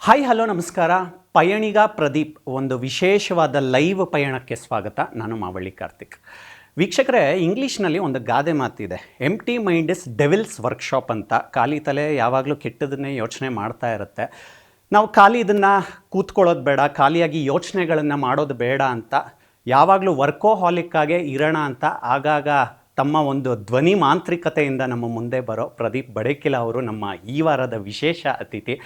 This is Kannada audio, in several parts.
ಹಾಯ್ ಹಲೋ ನಮಸ್ಕಾರ. ಪಯಣಿಗ ಪ್ರದೀಪ್ ಒಂದು ವಿಶೇಷವಾದ ಲೈವ್ ಪಯಣಕ್ಕೆ ಸ್ವಾಗತ. ನಾನು ಮಾವಳ್ಳಿ ಕಾರ್ತಿಕ್. ವೀಕ್ಷಕರೇ, ಇಂಗ್ಲೀಷ್ನಲ್ಲಿ ಒಂದು ಗಾದೆ ಮಾತಿದೆ, empty mind is devils workshop ಅಂತ. ಖಾಲಿ ತಲೆ ಯಾವಾಗಲೂ ಕೆಟ್ಟದನ್ನೇ ಯೋಚನೆ ಮಾಡ್ತಾ ಇರುತ್ತೆ. ನಾವು ಖಾಲಿ ಇದನ್ನು ಕೂತ್ಕೊಳ್ಳೋದು ಬೇಡ, ಖಾಲಿಯಾಗಿ ಯೋಚನೆಗಳನ್ನು ಮಾಡೋದು ಬೇಡ ಅಂತ ಯಾವಾಗಲೂ ವರ್ಕೋಹಾಲಿಕ್ಕಾಗೇ ಇರೋಣ ಅಂತ ಆಗಾಗ ತಮ್ಮ ಒಂದು ಧ್ವನಿ ಮಾಂತ್ರಿಕತೆಯಿಂದ ನಮ್ಮ ಮುಂದೆ ಬರೋ ಪ್ರದೀಪ್ ಬಡೇಕಿಲ ಅವರು ನಮ್ಮ ಈ ವಾರದ ವಿಶೇಷ ಅತಿಥಿ.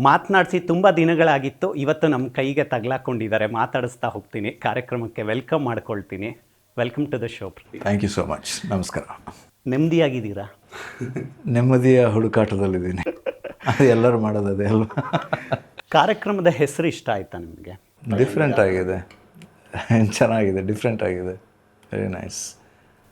ಮಾತನಾಡಿಸಿ ತುಂಬ ದಿನಗಳಾಗಿತ್ತು, ಇವತ್ತು ನಮ್ಮ ಕೈಗೆ ತಗಲಾಕೊಂಡಿದ್ದಾರೆ. ಮಾತಾಡಿಸ್ತಾ ಹೋಗ್ತೀನಿ, ಕಾರ್ಯಕ್ರಮಕ್ಕೆ ವೆಲ್ಕಮ್ ಮಾಡ್ಕೊಳ್ತೀನಿ. Welcome to the show. Thank you so much. ನಮಸ್ಕಾರ. ನೆಮ್ಮದಿಯಾಗಿದ್ದೀರಾ? ನೆಮ್ಮದಿಯ ಹುಡುಕಾಟದಲ್ಲಿದ್ದೀನಿ. ಅದು ಎಲ್ಲರೂ ಮಾಡೋದು ಅದೇ ಅಲ್ವಾ. ಕಾರ್ಯಕ್ರಮದ ಹೆಸರು ಇಷ್ಟ ಆಯ್ತಾ ನಿಮಗೆ? ಡಿಫ್ರೆಂಟ್ ಆಗಿದೆ, ಚೆನ್ನಾಗಿದೆ, ಡಿಫ್ರೆಂಟ್ ಆಗಿದೆ, ವೆರಿ ನೈಸ್.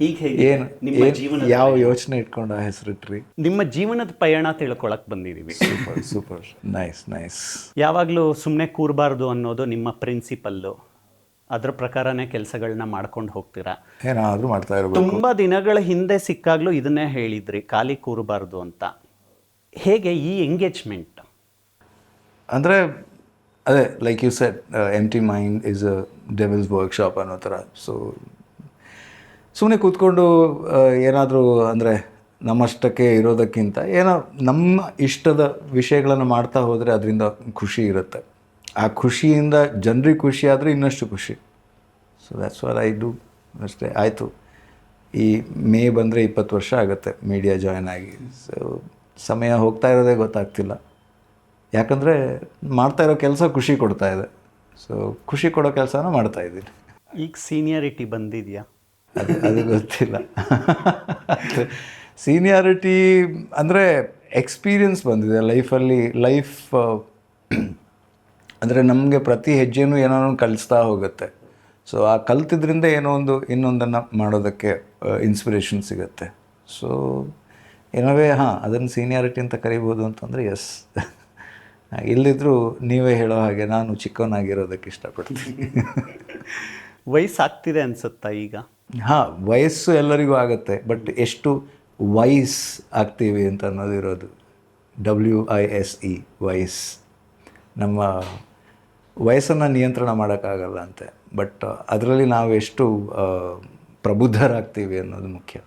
ಈಗ ಏನು ನಿಮ್ಮ ಜೀವನ, ಯಾವ ಯೋಚನೆ ಇಟ್ಕೊಂಡು ಆ ಹೆಸರಿಟ್ರಿ? ನಿಮ್ಮ ಜೀವನದ ಪಯಣ ತಿಳ್ಕೊಳಕ್ಕೆ ಬಂದಿದ್ದೀವಿ. Super super, nice nice. ಯಾವಾಗಲೂ ಸುಮ್ಮನೆ ಕೂರಬಾರ್ದು ಅನ್ನೋದು ನಿಮ್ಮ ಪ್ರಿನ್ಸಿಪಲ್ಲು. ಅದ್ರ ಪ್ರಕಾರನೇ ಕೆಲಸಗಳನ್ನ ಮಾಡ್ಕೊಂಡು ಹೋಗ್ತೀರಾ. ಏನಾದರೂ ಮಾಡ್ತಾ ಇರಬೇಕು. ತುಂಬ ದಿನಗಳ ಹಿಂದೆ ಸಿಕ್ಕಾಗಲೂ ಇದನ್ನೇ ಹೇಳಿದ್ರಿ, ಖಾಲಿ ಕೂರಬಾರ್ದು ಅಂತ. ಹೇಗೆ ಈ ಎಂಗೇಜ್ಮೆಂಟ್? ಅಂದರೆ ಅದೇ, like you said, empty mind is a devil's workshop ಅನ್ನೋ ಥರ. ಸೊ ಸುಮ್ಮನೆ ಕೂತ್ಕೊಂಡು ಏನಾದರೂ ಅಂದರೆ ನಮ್ಮಷ್ಟಕ್ಕೆ ಇರೋದಕ್ಕಿಂತ ಏನೋ ನಮ್ಮ ಇಷ್ಟದ ವಿಷಯಗಳನ್ನು ಮಾಡ್ತಾ ಹೋದರೆ ಅದರಿಂದ ಖುಷಿ ಇರುತ್ತೆ. ಆ ಖುಷಿಯಿಂದ ಜನರಿಗೆ ಖುಷಿ ಆದರೆ ಇನ್ನಷ್ಟು ಖುಷಿ. So that's what I do ಅಷ್ಟೇ. ಆಯಿತು, ಈ ಮೇ ಬಂದರೆ 20 ವರ್ಷ ಆಗುತ್ತೆ ಮೀಡಿಯಾ ಜಾಯ್ನ್ ಆಗಿ. ಸೊ ಸಮಯ ಹೋಗ್ತಾ ಇರೋದೇ ಗೊತ್ತಾಗ್ತಿಲ್ಲ, ಯಾಕಂದರೆ ಮಾಡ್ತಾ ಇರೋ ಕೆಲಸ ಖುಷಿ ಕೊಡ್ತಾ ಇದೆ. ಸೊ ಖುಷಿ ಕೊಡೋ ಕೆಲಸನ ಮಾಡ್ತಾಯಿದ್ದೀನಿ. ಈಗ ಸೀನಿಯರಿಟಿ ಬಂದಿದೆಯಾ? ಅದು ಗೊತ್ತಿಲ್ಲ. ಸೀನಿಯಾರಿಟಿ ಅಂದರೆ ಎಕ್ಸ್ಪೀರಿಯನ್ಸ್ ಬಂದಿದೆ ಲೈಫಲ್ಲಿ. ಲೈಫ್ ಅಂದರೆ ನಮಗೆ ಪ್ರತಿ ಹೆಜ್ಜೆನೂ ಏನೋ ಕಲಿಸ್ತಾ ಹೋಗುತ್ತೆ. ಸೊ ಆ ಕಲ್ತಿದ್ರಿಂದ ಏನೋ ಒಂದು ಇನ್ನೊಂದನ್ನು ಮಾಡೋದಕ್ಕೆ ಇನ್ಸ್ಪಿರೇಷನ್ ಸಿಗುತ್ತೆ. ಸೊ ಏನವೇ ಅದನ್ನು ಸೀನಿಯಾರಿಟಿ ಅಂತ ಕರಿಬೋದು ಅಂತಂದರೆ ಎಸ್. ಇಲ್ಲದಿದ್ದರೂ ನೀವೇ ಹೇಳೋ ಹಾಗೆ ನಾನು ಚಿಕ್ಕವನಾಗಿರೋದಕ್ಕೆ ಇಷ್ಟಪಡ್ತೀನಿ. ವಯಸ್ಸಾಗ್ತಿದೆ ಅನಿಸುತ್ತಾ ಈಗ? ವಯಸ್ಸು ಎಲ್ಲರಿಗೂ ಆಗುತ್ತೆ, ಬಟ್ ಎಷ್ಟು ವೈಸ್ ಆಗ್ತೀವಿ ಅಂತ ಅನ್ನೋದಿರೋದು. WISE, ವಯಸ್. ನಮ್ಮ ವಯಸ್ಸನ್ನು ನಿಯಂತ್ರಣ ಮಾಡೋಕ್ಕಾಗಲ್ಲ ಅಂತೆ, ಬಟ್ ಅದರಲ್ಲಿ ನಾವು ಎಷ್ಟು ಪ್ರಬುದ್ಧರಾಗ್ತೀವಿ ಅನ್ನೋದು ಮುಖ್ಯ.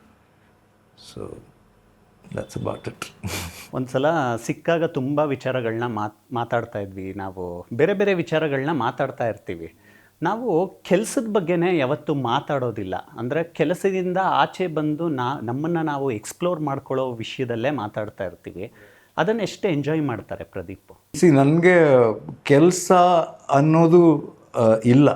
So that's about it. ಒಂದು ಸಲ ಸಿಕ್ಕಾಗ ತುಂಬ ವಿಚಾರಗಳನ್ನ ಮಾತಾಡ್ತಾ ಇದ್ವಿ ನಾವು. ಬೇರೆ ಬೇರೆ ವಿಚಾರಗಳನ್ನ ಮಾತಾಡ್ತಾ ಇರ್ತೀವಿ. ನಾವು ಕೆಲಸದ ಬಗ್ಗೆನೇ ಯಾವತ್ತೂ ಮಾತಾಡೋದಿಲ್ಲ. ಅಂದರೆ ಕೆಲಸದಿಂದ ಆಚೆ ಬಂದು ನಮ್ಮನ್ನು ನಾವು ಎಕ್ಸ್ಪ್ಲೋರ್ ಮಾಡ್ಕೊಳ್ಳೋ ವಿಷಯದಲ್ಲೇ ಮಾತಾಡ್ತಾ ಇರ್ತೀವಿ. ಅದನ್ನು ಎಷ್ಟು ಎಂಜಾಯ್ ಮಾಡ್ತಾರೆ ಪ್ರದೀಪ್? ನನಗೆ ಕೆಲಸ ಅನ್ನೋದು ಇಲ್ಲ.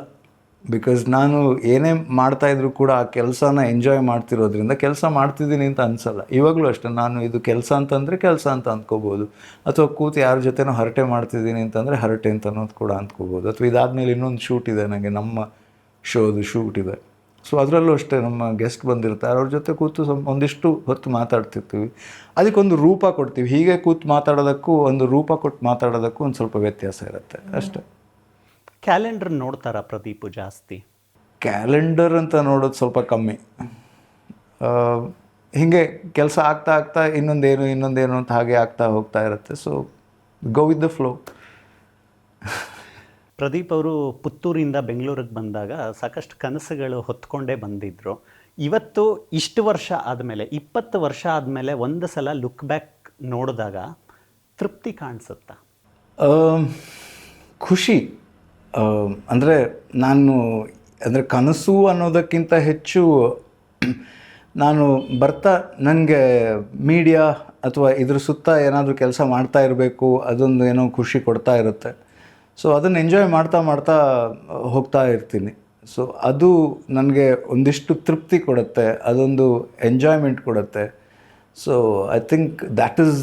ಬಿಕಾಸ್ ನಾನು ಏನೇ ಮಾಡ್ತಾಯಿದ್ರು ಕೂಡ ಆ ಕೆಲಸನ ಎಂಜಾಯ್ ಮಾಡ್ತಿರೋದ್ರಿಂದ ಕೆಲಸ ಮಾಡ್ತಿದ್ದೀನಿ ಅಂತ ಅನಿಸಲ್ಲ. ಇವಾಗಲೂ ಅಷ್ಟೇ, ನಾನು ಇದು ಕೆಲಸ ಅಂತಂದರೆ ಕೆಲಸ ಅಂತ ಅಂದ್ಕೋಬೋದು, ಅಥವಾ ಕೂತು ಯಾರ ಜೊತೆನೋ ಹರಟೆ ಮಾಡ್ತಿದ್ದೀನಿ ಅಂತಂದರೆ ಹರಟೆ ಅಂತ ಅನ್ನೋದು ಕೂಡ ಅಂದ್ಕೋಬೋದು. ಅಥವಾ ಇದಾದಮೇಲೆ ಇನ್ನೊಂದು ಶೂಟ್ ಇದೆ, ನನಗೆ ನಮ್ಮ ಶೋದು ಶೂಟ್ ಇದೆ. ಸೊ ಅದರಲ್ಲೂ ಅಷ್ಟೇ, ನಮ್ಮ ಗೆಸ್ಟ್ ಬಂದಿರ್ತಾರೆ, ಅವ್ರ ಜೊತೆ ಕೂತು ಒಂದಿಷ್ಟು ಹೊತ್ತು ಮಾತಾಡ್ತಿರ್ತೀವಿ. ಅದಕ್ಕೊಂದು ರೂಪ ಕೊಡ್ತೀವಿ. ಹೀಗೆ ಕೂತು ಮಾತಾಡೋದಕ್ಕೂ ಒಂದು ರೂಪ ಕೊಟ್ಟು ಮಾತಾಡೋದಕ್ಕೂ ಒಂದು ಸ್ವಲ್ಪ ವ್ಯತ್ಯಾಸ ಇರುತ್ತೆ ಅಷ್ಟೇ. ಕ್ಯಾಲೆಂಡರ್ ನೋಡ್ತಾರಾ ಪ್ರದೀಪ್ ಜಾಸ್ತಿ? ಕ್ಯಾಲೆಂಡರ್ ಅಂತ ನೋಡೋದು ಸ್ವಲ್ಪ ಕಮ್ಮಿ. ಹೀಗೆ ಕೆಲಸ ಆಗ್ತಾ ಆಗ್ತಾ ಇನ್ನೊಂದೇನು ಅಂತ ಹಾಗೆ ಆಗ್ತಾ ಹೋಗ್ತಾ ಇರುತ್ತೆ. So go with the flow. Pradeep ಅವರು ಪುತ್ತೂರಿಂದ ಬೆಂಗಳೂರಿಗೆ ಬಂದಾಗ ಸಾಕಷ್ಟು ಕನಸುಗಳು ಹೊತ್ಕೊಂಡೇ ಬಂದಿದ್ದರು. ಇವತ್ತು ಇಷ್ಟು ವರ್ಷ ಆದಮೇಲೆ, 20 ವರ್ಷ ಆದಮೇಲೆ ಒಂದು ಸಲ ಲುಕ್ ಬ್ಯಾಕ್ ನೋಡಿದಾಗ ತೃಪ್ತಿ ಕಾಣಿಸುತ್ತಾ? ಖುಷಿ. ಅಂದರೆ ಅಂದರೆ ಕನಸು ಅನ್ನೋದಕ್ಕಿಂತ ಹೆಚ್ಚು ನಾನು ಬರ್ತಾ ನನಗೆ ಮೀಡಿಯಾ ಅಥವಾ ಇದ್ರ ಸುತ್ತ ಏನಾದರೂ ಕೆಲಸ ಮಾಡ್ತಾ ಇರಬೇಕು, ಅದೊಂದು ಏನೋ ಖುಷಿ ಕೊಡ್ತಾ ಇರುತ್ತೆ. ಸೊ ಅದನ್ನು ಎಂಜಾಯ್ ಮಾಡ್ತಾ ಹೋಗ್ತಾ ಇರ್ತೀನಿ. ಸೊ ಅದು ನನಗೆ ಒಂದಿಷ್ಟು ತೃಪ್ತಿ ಕೊಡುತ್ತೆ, ಅದೊಂದು ಎಂಜಾಯ್ಮೆಂಟ್ ಕೊಡುತ್ತೆ. So I think that is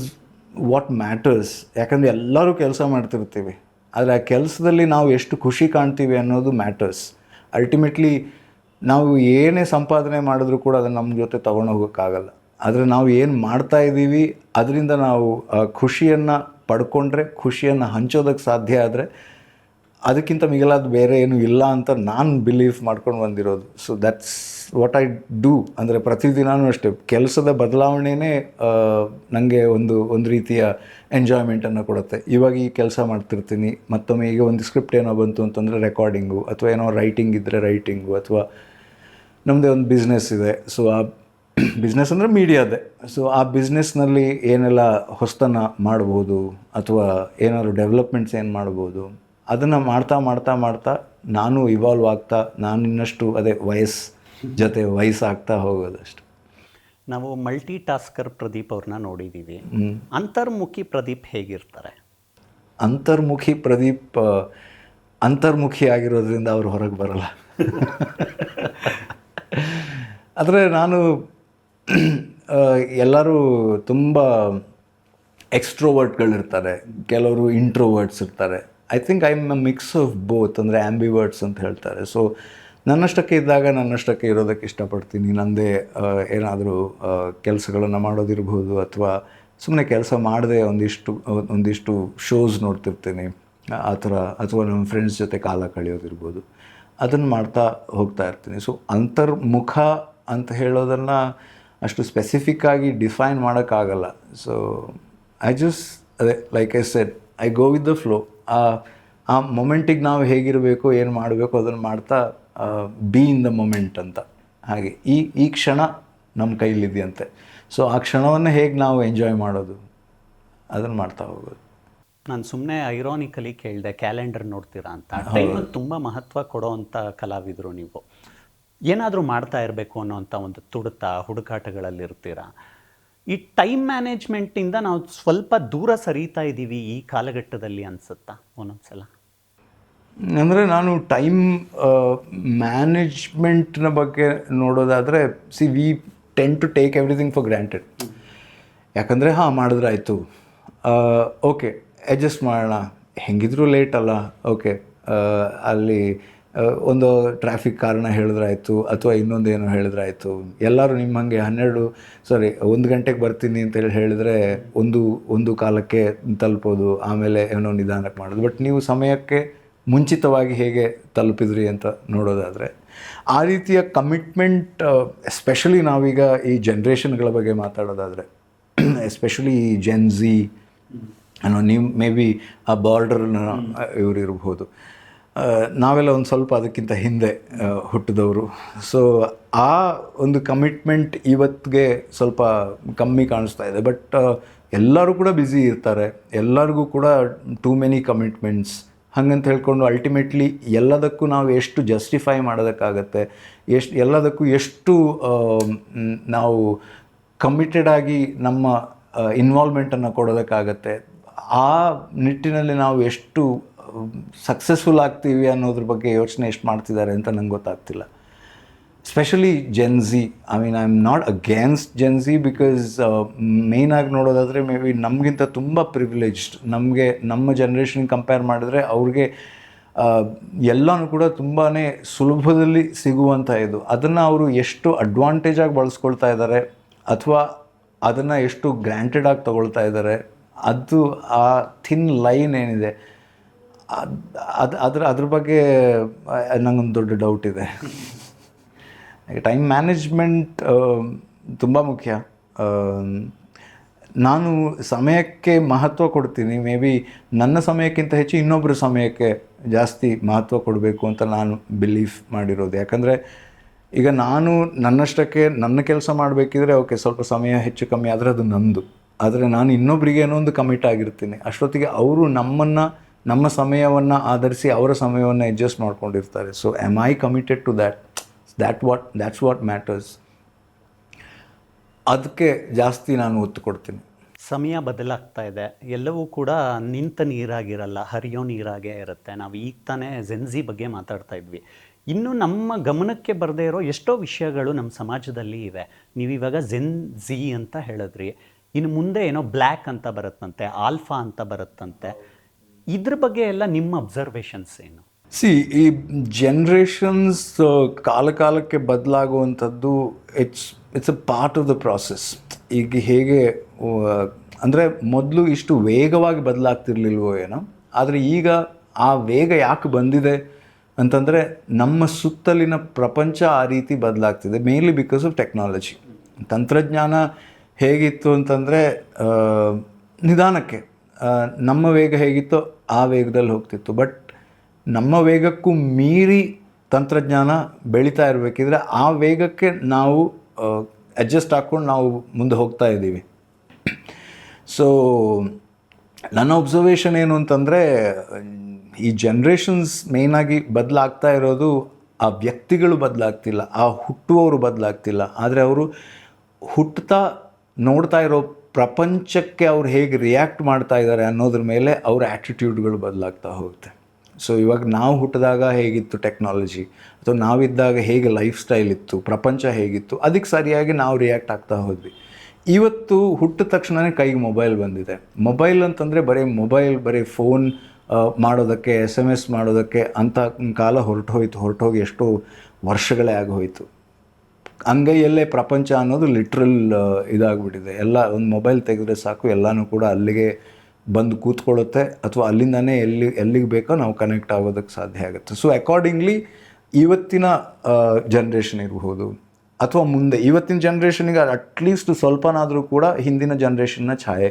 what matters. ಯಾಕಂದರೆ ಎಲ್ಲರೂ ಕೆಲಸ ಮಾಡ್ತಿರ್ತೀವಿ, ಆದರೆ ಆ ಕೆಲಸದಲ್ಲಿ ನಾವು ಎಷ್ಟು ಖುಷಿ ಕಾಣ್ತೀವಿ ಅನ್ನೋದು ಮ್ಯಾಟರ್ಸ್. ಅಲ್ಟಿಮೇಟ್ಲಿ ನಾವು ಏನೇ ಸಂಪಾದನೆ ಮಾಡಿದ್ರೂ ಕೂಡ ಅದನ್ನು ನಮ್ಮ ಜೊತೆ ತೊಗೊಂಡು ಹೋಗೋಕ್ಕಾಗಲ್ಲ. ಆದರೆ ನಾವು ಏನು ಮಾಡ್ತಾಯಿದ್ದೀವಿ ಅದರಿಂದ ನಾವು ಖುಷಿಯನ್ನು ಪಡ್ಕೊಂಡ್ರೆ, ಖುಷಿಯನ್ನು ಹಂಚೋದಕ್ಕೆ ಸಾಧ್ಯ ಆದರೆ ಅದಕ್ಕಿಂತ ಮಿಗಿಲಾದ ಬೇರೆ ಏನು ಇಲ್ಲ ಅಂತ ನಾನು ಬಿಲೀವ್ ಮಾಡ್ಕೊಂಡು ಬಂದಿರೋದು. So that's what I do. ಅಂದರೆ ಪ್ರತಿದಿನವೂ ಅಷ್ಟೇ ಕೆಲಸದ ಬದಲಾವಣೆಯೇ ನನಗೆ ಒಂದು ರೀತಿಯ ಎಂಜಾಯ್ಮೆಂಟನ್ನು ಕೊಡುತ್ತೆ. ಇವಾಗ ಈ ಕೆಲಸ ಮಾಡ್ತಿರ್ತೀನಿ, ಮತ್ತೊಮ್ಮೆ ಈಗ ಒಂದು ಸ್ಕ್ರಿಪ್ಟ್ ಏನೋ ಬಂತು ಅಂತಂದರೆ ರೆಕಾರ್ಡಿಂಗು, ಅಥವಾ ಏನೋ ರೈಟಿಂಗ್ ಇದ್ದರೆ ರೈಟಿಂಗು, ಅಥವಾ ನಮ್ಮದೇ ಒಂದು ಬಿಸ್ನೆಸ್ ಇದೆ. ಸೊ ಆ ಬಿಸ್ನೆಸ್ ಅಂದರೆ ಮೀಡಿಯಾದೆ. ಸೊ ಆ ಬಿಸ್ನೆಸ್ನಲ್ಲಿ ಏನೆಲ್ಲ ಹೊಸತನ ಮಾಡ್ಬೋದು ಅಥವಾ ಏನಾದ್ರು ಡೆವಲಪ್ಮೆಂಟ್ಸ್ ಏನು ಮಾಡ್ಬೋದು, ಅದನ್ನು ಮಾಡ್ತಾ ಮಾಡ್ತಾ ಮಾಡ್ತಾ ನಾನು ಇವಾಲ್ವ್ ಆಗ್ತಾ, ನಾನು ಇನ್ನಷ್ಟು ಅದೇ ವಯಸ್ಸಾಗ್ತಾ ಹೋಗೋದಷ್ಟು. ನಾವು ಮಲ್ಟಿ ಟಾಸ್ಕರ್ ಪ್ರದೀಪ್ ಅವ್ರನ್ನ ನೋಡಿದ್ದೀವಿ. ಅಂತರ್ಮುಖಿ ಪ್ರದೀಪ್ ಹೇಗಿರ್ತಾರೆ? ಅಂತರ್ಮುಖಿ ಪ್ರದೀಪ್ ಅಂತರ್ಮುಖಿ ಆಗಿರೋದ್ರಿಂದ ಅವರು ಹೊರಗೆ ಬರಲ್ಲ. ಆದರೆ ನಾನು ಎಲ್ಲರೂ ತುಂಬ ಎಕ್ಸ್ಟ್ರೋವರ್ಟ್ಗಳಿರ್ತಾರೆ, ಕೆಲವರು ಇಂಟ್ರೋವರ್ಟ್ಸ್ ಇರ್ತಾರೆ. I think I am a mix of both, ಅಂದರೆ ಆ್ಯಂಬಿವರ್ಟ್ಸ್ ಅಂತ ಹೇಳ್ತಾರೆ. ಸೊ ನನ್ನಷ್ಟಕ್ಕೆ ಇದ್ದಾಗ ನನ್ನಷ್ಟಕ್ಕೆ ಇರೋದಕ್ಕೆ ಇಷ್ಟಪಡ್ತೀನಿ. ನನ್ನದೇ ಏನಾದರೂ ಕೆಲಸಗಳನ್ನು ಮಾಡೋದಿರ್ಬೋದು, ಅಥವಾ ಸುಮ್ಮನೆ ಕೆಲಸ ಮಾಡದೆ ಒಂದಿಷ್ಟು ಶೋಸ್ ನೋಡ್ತಿರ್ತೀನಿ ಆ ಥರ, ಅಥವಾ ನಮ್ಮ ಫ್ರೆಂಡ್ಸ್ ಜೊತೆ ಕಾಲ ಕಳೆಯೋದಿರ್ಬೋದು, ಅದನ್ನು ಮಾಡ್ತಾ ಹೋಗ್ತಾ ಇರ್ತೀನಿ. ಸೊ ಅಂತರ್ಮುಖ ಅಂತ ಹೇಳೋದನ್ನು ಅಷ್ಟು ಸ್ಪೆಸಿಫಿಕ್ಕಾಗಿ ಡಿಫೈನ್ ಮಾಡೋಕ್ಕಾಗಲ್ಲ. ಸೊ ಅದೇ like I shed, I go with the flow. ಆ ಮೊಮೆಂಟಿಗೆ ನಾವು ಹೇಗಿರಬೇಕು, ಏನು ಮಾಡಬೇಕು ಅದನ್ನು ಮಾಡ್ತಾ ಬಿ ಇನ್ ದ ಮೊಮೆಂಟ್ ಅಂತ. ಹಾಗೆ ಈ ಕ್ಷಣ ನಮ್ಮ ಕೈಲಿದೆಯಂತೆ. ಸೊ ಆ ಕ್ಷಣವನ್ನು ಹೇಗೆ ನಾವು ಎಂಜಾಯ್ ಮಾಡೋದು, ಅದನ್ನು ಮಾಡ್ತಾ ಹೋಗೋದು. ನಾನು ಸುಮ್ಮನೆ ಐರಾನಿಕಲಿ ಕೇಳಿದೆ, ಕ್ಯಾಲೆಂಡರ್ ನೋಡ್ತೀರಾ ಅಂತ. ಟೈಮಿಗೆ ತುಂಬ ಮಹತ್ವ ಕೊಡೋವಂಥ ಕಲಾವಿದರು ನೀವು. ಏನಾದರೂ ಮಾಡ್ತಾ ಇರಬೇಕು ಅನ್ನೋವಂಥ ಒಂದು ಹುಡುಕಾಟಗಳಲ್ಲಿರ್ತೀರ. ಈ ಟೈಮ್ ಮ್ಯಾನೇಜ್ಮೆಂಟಿಂದ ನಾವು ಸ್ವಲ್ಪ ದೂರ ಸರಿತಾ ಇದ್ದೀವಿ ಈ ಕಾಲಘಟ್ಟದಲ್ಲಿ ಅನಿಸುತ್ತಾ ಒಂದೊಂದ್ಸಲ? ಅಂದರೆ ನಾನು ಟೈಮ್ ಮ್ಯಾನೇಜ್ಮೆಂಟ್ನ ಬಗ್ಗೆ ನೋಡೋದಾದರೆ, we tend to take everything for granted. ಯಾಕಂದರೆ ಮಾಡಿದ್ರೆ ಆಯಿತು, ಓಕೆ ಅಡ್ಜಸ್ಟ್ ಮಾಡೋಣ, ಹೆಂಗಿದ್ರು ಲೇಟ್ ಅಲ್ಲ, ಓಕೆ ಅಲ್ಲಿ ಒಂದು ಟ್ರಾಫಿಕ್ ಕಾರಣ ಹೇಳಿದ್ರಾಯ್ತು, ಅಥವಾ ಇನ್ನೊಂದೇನೋ ಹೇಳಿದ್ರಾಯ್ತು. ಎಲ್ಲರೂ ನಿಮ್ಮ ಹಾಗೆ 1 ಗಂಟೆಗೆ ಬರ್ತೀನಿ ಅಂತೇಳಿ ಹೇಳಿದರೆ ಒಂದು ಕಾಲಕ್ಕೆ ತಲುಪೋದು, ಆಮೇಲೆ ಏನೋ ನಿಧಾನಕ್ಕೆ ಮಾಡೋದು. ಬಟ್ ನೀವು ಸಮಯಕ್ಕೆ ಮುಂಚಿತವಾಗಿ ಹೇಗೆ ತಲುಪಿದ್ರಿ ಅಂತ ನೋಡೋದಾದರೆ, ಆ ರೀತಿಯ ಕಮಿಟ್ಮೆಂಟ್, ಎಸ್ಪೆಷಲಿ ನಾವೀಗ ಈ ಜನ್ರೇಷನ್ಗಳ ಬಗ್ಗೆ ಮಾತಾಡೋದಾದರೆ, ಎಸ್ಪೆಷಲಿ ಈ ಜೆನ್ ಝಿ ಅನ್ನೋ, ನೀವು ಮೇ ಬಿ ಆ ಬಾರ್ಡರ್ನ ಇವರು ಇರ್ಬೋದು, ನಾವೆಲ್ಲ ಒಂದು ಸ್ವಲ್ಪ ಅದಕ್ಕಿಂತ ಹಿಂದೆ ಹುಟ್ಟಿದವರು. ಸೊ ಆ ಒಂದು ಕಮಿಟ್ಮೆಂಟ್ ಇವತ್ತಿಗೆ ಸ್ವಲ್ಪ ಕಮ್ಮಿ ಕಾಣಿಸ್ತಾ ಇದೆ. ಬಟ್ ಎಲ್ಲರೂ ಕೂಡ ಬ್ಯುಸಿ ಇರ್ತಾರೆ, ಎಲ್ಲರಿಗೂ ಕೂಡ ಟೂ ಮೆನಿ ಕಮಿಟ್ಮೆಂಟ್ಸ್. ಹಾಗಂತ ಹೇಳ್ಕೊಂಡು ಅಲ್ಟಿಮೇಟ್ಲಿ ಎಲ್ಲದಕ್ಕೂ ನಾವು ಎಷ್ಟು ಜಸ್ಟಿಫೈ ಮಾಡೋದಕ್ಕಾಗತ್ತೆ, ಎಲ್ಲದಕ್ಕೂ ಎಷ್ಟು ನಾವು ಕಮಿಟೆಡ್ ಆಗಿ ನಮ್ಮ ಇನ್ವಾಲ್ವ್ಮೆಂಟನ್ನು ಕೊಡೋದಕ್ಕಾಗತ್ತೆ, ಆ ನಿಟ್ಟಿನಲ್ಲಿ ನಾವು ಎಷ್ಟು ಸಕ್ಸಸ್ಫುಲ್ ಆಗ್ತೀವಿ ಅನ್ನೋದ್ರ ಬಗ್ಗೆ ಯೋಚನೆ ಎಷ್ಟು ಮಾಡ್ತಿದ್ದಾರೆ ಅಂತ ನಂಗೆ ಗೊತ್ತಾಗ್ತಿಲ್ಲ. Specially Gen Z. I mean, I am not against Gen Z, because ಮೇಯ್ನಾಗಿ ನೋಡೋದಾದರೆ ಮೇ ಬಿ ನಮಗಿಂತ ತುಂಬ ಪ್ರಿವಿಲೇಜ್ಡ್. ನಮ್ಮ ಜನ್ರೇಷನ್ ಕಂಪೇರ್ ಮಾಡಿದ್ರೆ ಅವ್ರಿಗೆ ಎಲ್ಲನೂ ಕೂಡ ತುಂಬಾ ಸುಲಭದಲ್ಲಿ ಸಿಗುವಂಥ ಇದು. ಅದನ್ನು ಅವರು ಎಷ್ಟು ಅಡ್ವಾಂಟೇಜಾಗಿ ಬಳಸ್ಕೊಳ್ತಾ ಇದ್ದಾರೆ, ಅಥವಾ ಅದನ್ನು ಎಷ್ಟು ಗ್ರ್ಯಾಂಟೆಡಾಗಿ ತೊಗೊಳ್ತಾ ಇದ್ದಾರೆ, ಅದು ಆ ಥಿನ್ ಲೈನ್ ಏನಿದೆ, ಅದ್ರ ಬಗ್ಗೆ ನನಗೊಂದು ದೊಡ್ಡ ಡೌಟ್ ಇದೆ. ಟೈಮ್ ಮ್ಯಾನೇಜ್ಮೆಂಟ್ ತುಂಬ ಮುಖ್ಯ. ನಾನು ಸಮಯಕ್ಕೆ ಮಹತ್ವ ಕೊಡ್ತೀನಿ. ಮೇ ಬಿ ನನ್ನ ಸಮಯಕ್ಕಿಂತ ಹೆಚ್ಚು ಇನ್ನೊಬ್ಬರ ಸಮಯಕ್ಕೆ ಜಾಸ್ತಿ ಮಹತ್ವ ಕೊಡಬೇಕು ಅಂತ ನಾನು ಬಿಲೀವ್ ಮಾಡಿರೋದು. ಯಾಕಂದರೆ ಈಗ ನಾನು ನನ್ನಷ್ಟಕ್ಕೆ ನನ್ನ ಕೆಲಸ ಮಾಡಬೇಕಿದ್ರೆ ಓಕೆ, ಸ್ವಲ್ಪ ಸಮಯ ಹೆಚ್ಚು ಕಮ್ಮಿ ಆದರೆ ಅದು ನಂದು. ಆದರೆ ನಾನು ಇನ್ನೊಬ್ಬರಿಗೆ ಏನೋ ಒಂದು ಕಮಿಟ್ ಆಗಿರ್ತೀನಿ. ಅಷ್ಟೊತ್ತಿಗೆ ಅವರು ನಮ್ಮ ಸಮಯವನ್ನು ಆಧರಿಸಿ ಅವರ ಸಮಯವನ್ನು ಅಡ್ಜಸ್ಟ್ ಮಾಡ್ಕೊಂಡಿರ್ತಾರೆ. So am I committed to that's what matters. ಅದಕ್ಕೆ ಜಾಸ್ತಿ ನಾನು ಒತ್ತು ಕೊಡ್ತೀನಿ. ಸಮಯ ಬದಲಾಗ್ತಾ ಇದೆ, ಎಲ್ಲವೂ ಕೂಡ ನಿಂತ ನೀರಾಗಿರಲ್ಲ, ಹರಿಯೋ ನೀರಾಗೇ ಇರುತ್ತೆ. ನಾವು ಈಗ ತಾನೇ ಜೆನ್ ಝಿ ಬಗ್ಗೆ ಮಾತಾಡ್ತಾ ಇದ್ವಿ. ಇನ್ನು ನಮ್ಮ ಗಮನಕ್ಕೆ ಬರದೇ ಇರೋ ಎಷ್ಟೋ ವಿಷಯಗಳು ನಮ್ಮ ಸಮಾಜದಲ್ಲಿ ಇವೆ. ನೀವಿವಾಗ ಜೆನ್ ಝಿ ಅಂತ ಹೇಳಿದ್ರಿ, ಇನ್ನು ಮುಂದೆ ಏನೋ ಬ್ಲ್ಯಾಕ್ ಅಂತ ಬರುತ್ತಂತೆ, ಆಲ್ಫಾ ಅಂತ ಬರುತ್ತಂತೆ. ಇದ್ರ ಬಗ್ಗೆ ಎಲ್ಲ ನಿಮ್ಮ ಅಬ್ಸರ್ವೇಷನ್ಸ್ ಏನು? ಈ ಜನ್ರೇಷನ್ಸ್ ಕಾಲಕ್ಕೆ ಬದಲಾಗುವಂಥದ್ದು it's a part of the process. ಈಗ ಹೇಗೆ ಅಂದರೆ ಮೊದಲು ಇಷ್ಟು ವೇಗವಾಗಿ ಬದಲಾಗ್ತಿರ್ಲಿಲ್ವೋ ಏನೋ, ಆದರೆ ಈಗ ಆ ವೇಗ ಯಾಕೆ ಬಂದಿದೆ ಅಂತಂದರೆ ನಮ್ಮ ಸುತ್ತಲಿನ ಪ್ರಪಂಚ ಆ ರೀತಿ ಬದಲಾಗ್ತಿದೆ, ಮೇನ್ಲಿ ಬಿಕಾಸ್ ಆಫ್ ಟೆಕ್ನಾಲಜಿ. ತಂತ್ರಜ್ಞಾನ ಹೇಗಿತ್ತು ಅಂತಂದರೆ ನಿಧಾನಕ್ಕೆ ನಮ್ಮ ವೇಗ ಹೇಗಿತ್ತೋ ಆ ವೇಗದಲ್ಲಿ ಹೋಗ್ತಿತ್ತು. ಬಟ್ ನಮ್ಮ ವೇಗಕ್ಕೂ ಮೀರಿ ತಂತ್ರಜ್ಞಾನ ಬೆಳೀತಾ ಇರಬೇಕಿದ್ರೆ ಆ ವೇಗಕ್ಕೆ ನಾವು ಅಡ್ಜಸ್ಟ್ ಹಾಕ್ಕೊಂಡು ನಾವು ಮುಂದೆ ಹೋಗ್ತಾ ಇದ್ದೀವಿ. ಸೊ ನನ್ನ ಒಬ್ಸರ್ವೇಷನ್ ಏನು ಅಂತಂದರೆ, ಈ ಜನ್ರೇಷನ್ಸ್ ಮೇಯ್ನಾಗಿ ಬದಲಾಗ್ತಾ ಇರೋದು, ಆ ವ್ಯಕ್ತಿಗಳು ಬದಲಾಗ್ತಿಲ್ಲ, ಆ ಹುಟ್ಟುವವರು ಬದಲಾಗ್ತಿಲ್ಲ, ಆದರೆ ಅವರು ಹುಟ್ಟುತ್ತಾ ನೋಡ್ತಾ ಇರೋ ಪ್ರಪಂಚಕ್ಕೆ ಅವ್ರು ಹೇಗೆ ರಿಯಾಕ್ಟ್ ಮಾಡ್ತಾ ಇದ್ದಾರೆ ಅನ್ನೋದ್ರ ಮೇಲೆ ಅವರ ಆ್ಯಟಿಟ್ಯೂಡ್ಗಳು ಬದಲಾಗ್ತಾ ಹೋಗುತ್ತೆ. ಸೊ ಇವಾಗ ನಾವು ಹುಟ್ಟಿದಾಗ ಹೇಗಿತ್ತು ಟೆಕ್ನಾಲಜಿ, ಅಥವಾ ನಾವಿದ್ದಾಗ ಹೇಗೆ ಲೈಫ್ ಸ್ಟೈಲ್ ಇತ್ತು, ಪ್ರಪಂಚ ಹೇಗಿತ್ತು, ಅದಕ್ಕೆ ಸರಿಯಾಗಿ ನಾವು ರಿಯಾಕ್ಟ್ ಆಗ್ತಾ ಹೋದ್ವಿ. ಇವತ್ತು ಹುಟ್ಟಿದ ತಕ್ಷಣವೇ ಕೈಗೆ ಮೊಬೈಲ್ ಬಂದಿದೆ. ಮೊಬೈಲ್ ಅಂತಂದರೆ ಬರೀ ಫೋನ್ ಮಾಡೋದಕ್ಕೆ, SMS ಮಾಡೋದಕ್ಕೆ ಅಂತ ಕಾಲ ಹೊರಟೋಗಿ ಎಷ್ಟೋ ವರ್ಷಗಳೇ ಆಗೋಯ್ತು. ಅಂಗೈಯಲ್ಲೇ ಪ್ರಪಂಚ ಅನ್ನೋದು ಲಿಟ್ರಲ್ ಇದಾಗ್ಬಿಟ್ಟಿದೆ. ಎಲ್ಲ ಒಂದು ಮೊಬೈಲ್ ತೆಗೆದ್ರೆ ಸಾಕು, ಎಲ್ಲನೂ ಕೂಡ ಅಲ್ಲಿಗೆ ಬಂದು ಕೂತ್ಕೊಳ್ಳುತ್ತೆ, ಅಥವಾ ಅಲ್ಲಿಂದನೇ ಎಲ್ಲಿಗೆ ಬೇಕೋ ನಾವು ಕನೆಕ್ಟ್ ಆಗೋದಕ್ಕೆ ಸಾಧ್ಯ ಆಗುತ್ತೆ. ಸೊ ಅಕಾರ್ಡಿಂಗ್ಲಿ ಇವತ್ತಿನ ಜನ್ರೇಷನ್ ಇರ್ಬೋದು, ಅಥವಾ ಮುಂದೆ ಇವತ್ತಿನ ಜನ್ರೇಷನಿಗೆ ಅಟ್ಲೀಸ್ಟ್ ಸ್ವಲ್ಪನಾದರೂ ಕೂಡ ಹಿಂದಿನ ಜನ್ರೇಷನ್ನ ಛಾಯೆ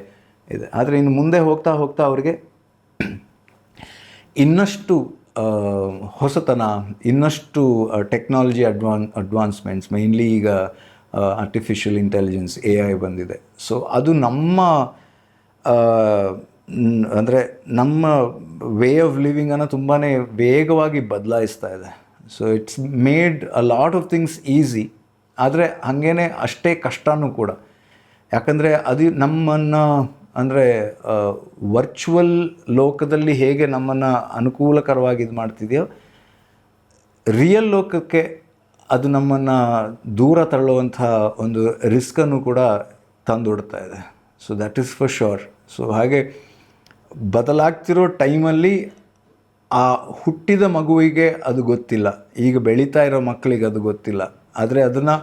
ಇದೆ. ಆದರೆ ಇನ್ನು ಮುಂದೆ ಹೋಗ್ತಾ ಅವ್ರಿಗೆ ಇನ್ನಷ್ಟು ಹೊಸತನ, ಇನ್ನಷ್ಟು ಟೆಕ್ನಾಲಜಿ ಅಡ್ವಾನ್ಸ್ಮೆಂಟ್ಸ್, ಮೇಯ್ನ್ಲಿ ಈಗ ಆರ್ಟಿಫಿಷಿಯಲ್ ಇಂಟೆಲಿಜೆನ್ಸ್ AI ಬಂದಿದೆ. ಸೊ ಅದು ನಮ್ಮ ಅಂದರೆ ನಮ್ಮ ವೇ ಆಫ್ ಲಿವಿಂಗನ್ನು ತುಂಬಾ ವೇಗವಾಗಿ ಬದಲಾಯಿಸ್ತಾ ಇದೆ. So it's made a lot of things easy, ಆದರೆ ಹಾಗೇ ಅಷ್ಟೇ ಕಷ್ಟನೂ ಕೂಡ. ಯಾಕಂದರೆ ಅದು ನಮ್ಮನ್ನು ಅಂದರೆ ವರ್ಚುವಲ್ ಲೋಕದಲ್ಲಿ ಹೇಗೆ ನಮ್ಮನ್ನು ಅನುಕೂಲಕರವಾಗಿ ಇದು ಮಾಡ್ತಿದೆಯೋ, ರಿಯಲ್ ಲೋಕಕ್ಕೆ ಅದು ನಮ್ಮನ್ನು ದೂರ ತಳ್ಳುವಂಥ ಒಂದು ರಿಸ್ಕನ್ನು ಕೂಡ ತಂದೊಡ್ತಾ ಇದೆ. So that is for sure. So ಹಾಗೆ ಬದಲಾಗ್ತಿರೋ ಟೈಮಲ್ಲಿ ಆ ಹುಟ್ಟಿದ ಮಗುವಿಗೆ ಅದು ಗೊತ್ತಿಲ್ಲ, ಈಗ ಬೆಳೀತಾ ಇರೋ ಮಕ್ಕಳಿಗೆ ಅದು ಗೊತ್ತಿಲ್ಲ. ಆದರೆ ಅದನ್ನು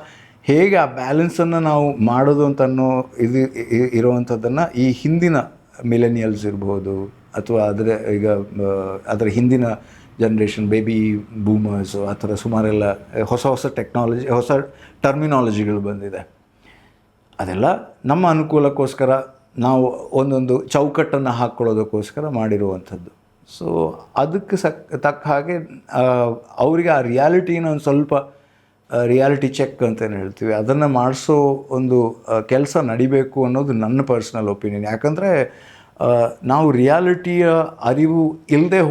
ಹೇಗೆ ಆ ಬ್ಯಾಲೆನ್ಸನ್ನು ನಾವು ಮಾಡೋದು ಅಂತ ಅನ್ನೋ ಇದು ಇರುವಂಥದ್ದನ್ನು ಈ ಹಿಂದಿನ ಮಿಲೆನಿಯಲ್ಸ್ ಇರ್ಬೋದು, ಅಥವಾ ಅದರ ಹಿಂದಿನ ಜನ್ರೇಷನ್ ಬೇಬಿ ಬೂಮರ್ಸು, ಆ ಥರ ಸುಮಾರೆಲ್ಲ ಹೊಸ ಟೆಕ್ನಾಲಜಿ, ಹೊಸ ಟರ್ಮಿನಾಲಜಿಗಳು ಬಂದಿದೆ. ಅದೆಲ್ಲ ನಮ್ಮ ಅನುಕೂಲಕ್ಕೋಸ್ಕರ ನಾವು ಒಂದೊಂದು ಚೌಕಟ್ಟನ್ನು ಹಾಕ್ಕೊಳ್ಳೋದಕ್ಕೋಸ್ಕರ ಮಾಡಿರುವಂಥದ್ದು. ಸೊ ಅದಕ್ಕೆ ತಕ್ಕ ಹಾಗೆ ಅವರಿಗೆ ಆ ರಿಯಾಲಿಟಿನ ಒಂದು ಸ್ವಲ್ಪ ರಿಯಾಲಿಟಿ ಚೆಕ್ ಅಂತೇನು ಹೇಳ್ತೀವಿ, ಅದನ್ನು ಮಾಡಿಸೋ ಒಂದು ಕೆಲಸ ನಡಿಬೇಕು ಅನ್ನೋದು ನನ್ನ ಪರ್ಸ್ನಲ್ ಒಪಿನಿಯನ್. ಯಾಕಂದರೆ ನಾವು ರಿಯಾಲಿಟಿಯ ಅರಿವು ಇಲ್ಲದೆ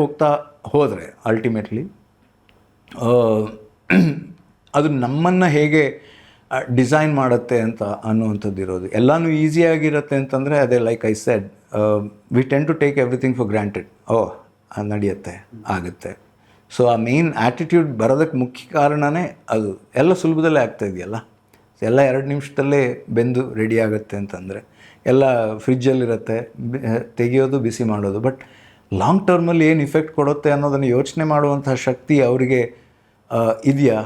ಹೋದರೆ ಅಲ್ಟಿಮೇಟ್ಲಿ ಅದು ನಮ್ಮನ್ನು ಹೇಗೆ ಡಿಸೈನ್ ಮಾಡುತ್ತೆ ಅಂತ ಅನ್ನುವಂಥದ್ದು ಇರೋದು. ಎಲ್ಲನೂ ಈಸಿಯಾಗಿರುತ್ತೆ ಅಂತಂದರೆ ಅದೇ like I said, we tend to take everything for granted. ಅದು ನಡೆಯುತ್ತೆ, ಆಗುತ್ತೆ. ಸೊ ಆ ಮೇಯ್ನ್ ಆ್ಯಟಿಟ್ಯೂಡ್ ಬರೋದಕ್ಕೆ ಮುಖ್ಯ ಕಾರಣವೇ ಅದು. ಎಲ್ಲ ಸುಲಭದಲ್ಲೇ ಆಗ್ತಾಯಿದೆಯಲ್ಲ, ಎಲ್ಲ 2 ನಿಮಿಷದಲ್ಲೇ ಬೆಂದು ರೆಡಿ ಆಗುತ್ತೆ ಅಂತಂದರೆ, ಎಲ್ಲ ಫ್ರಿಜ್ಜಲ್ಲಿರುತ್ತೆ, ತೆಗೆಯೋದು, ಬಿಸಿ ಮಾಡೋದು. ಬಟ್ ಲಾಂಗ್ ಟರ್ಮಲ್ಲಿ ಏನು ಇಫೆಕ್ಟ್ ಕೊಡುತ್ತೆ ಅನ್ನೋದನ್ನು ಯೋಚನೆ ಮಾಡುವಂಥ ಶಕ್ತಿ ಅವರಿಗೆ ಇದೆಯಾ?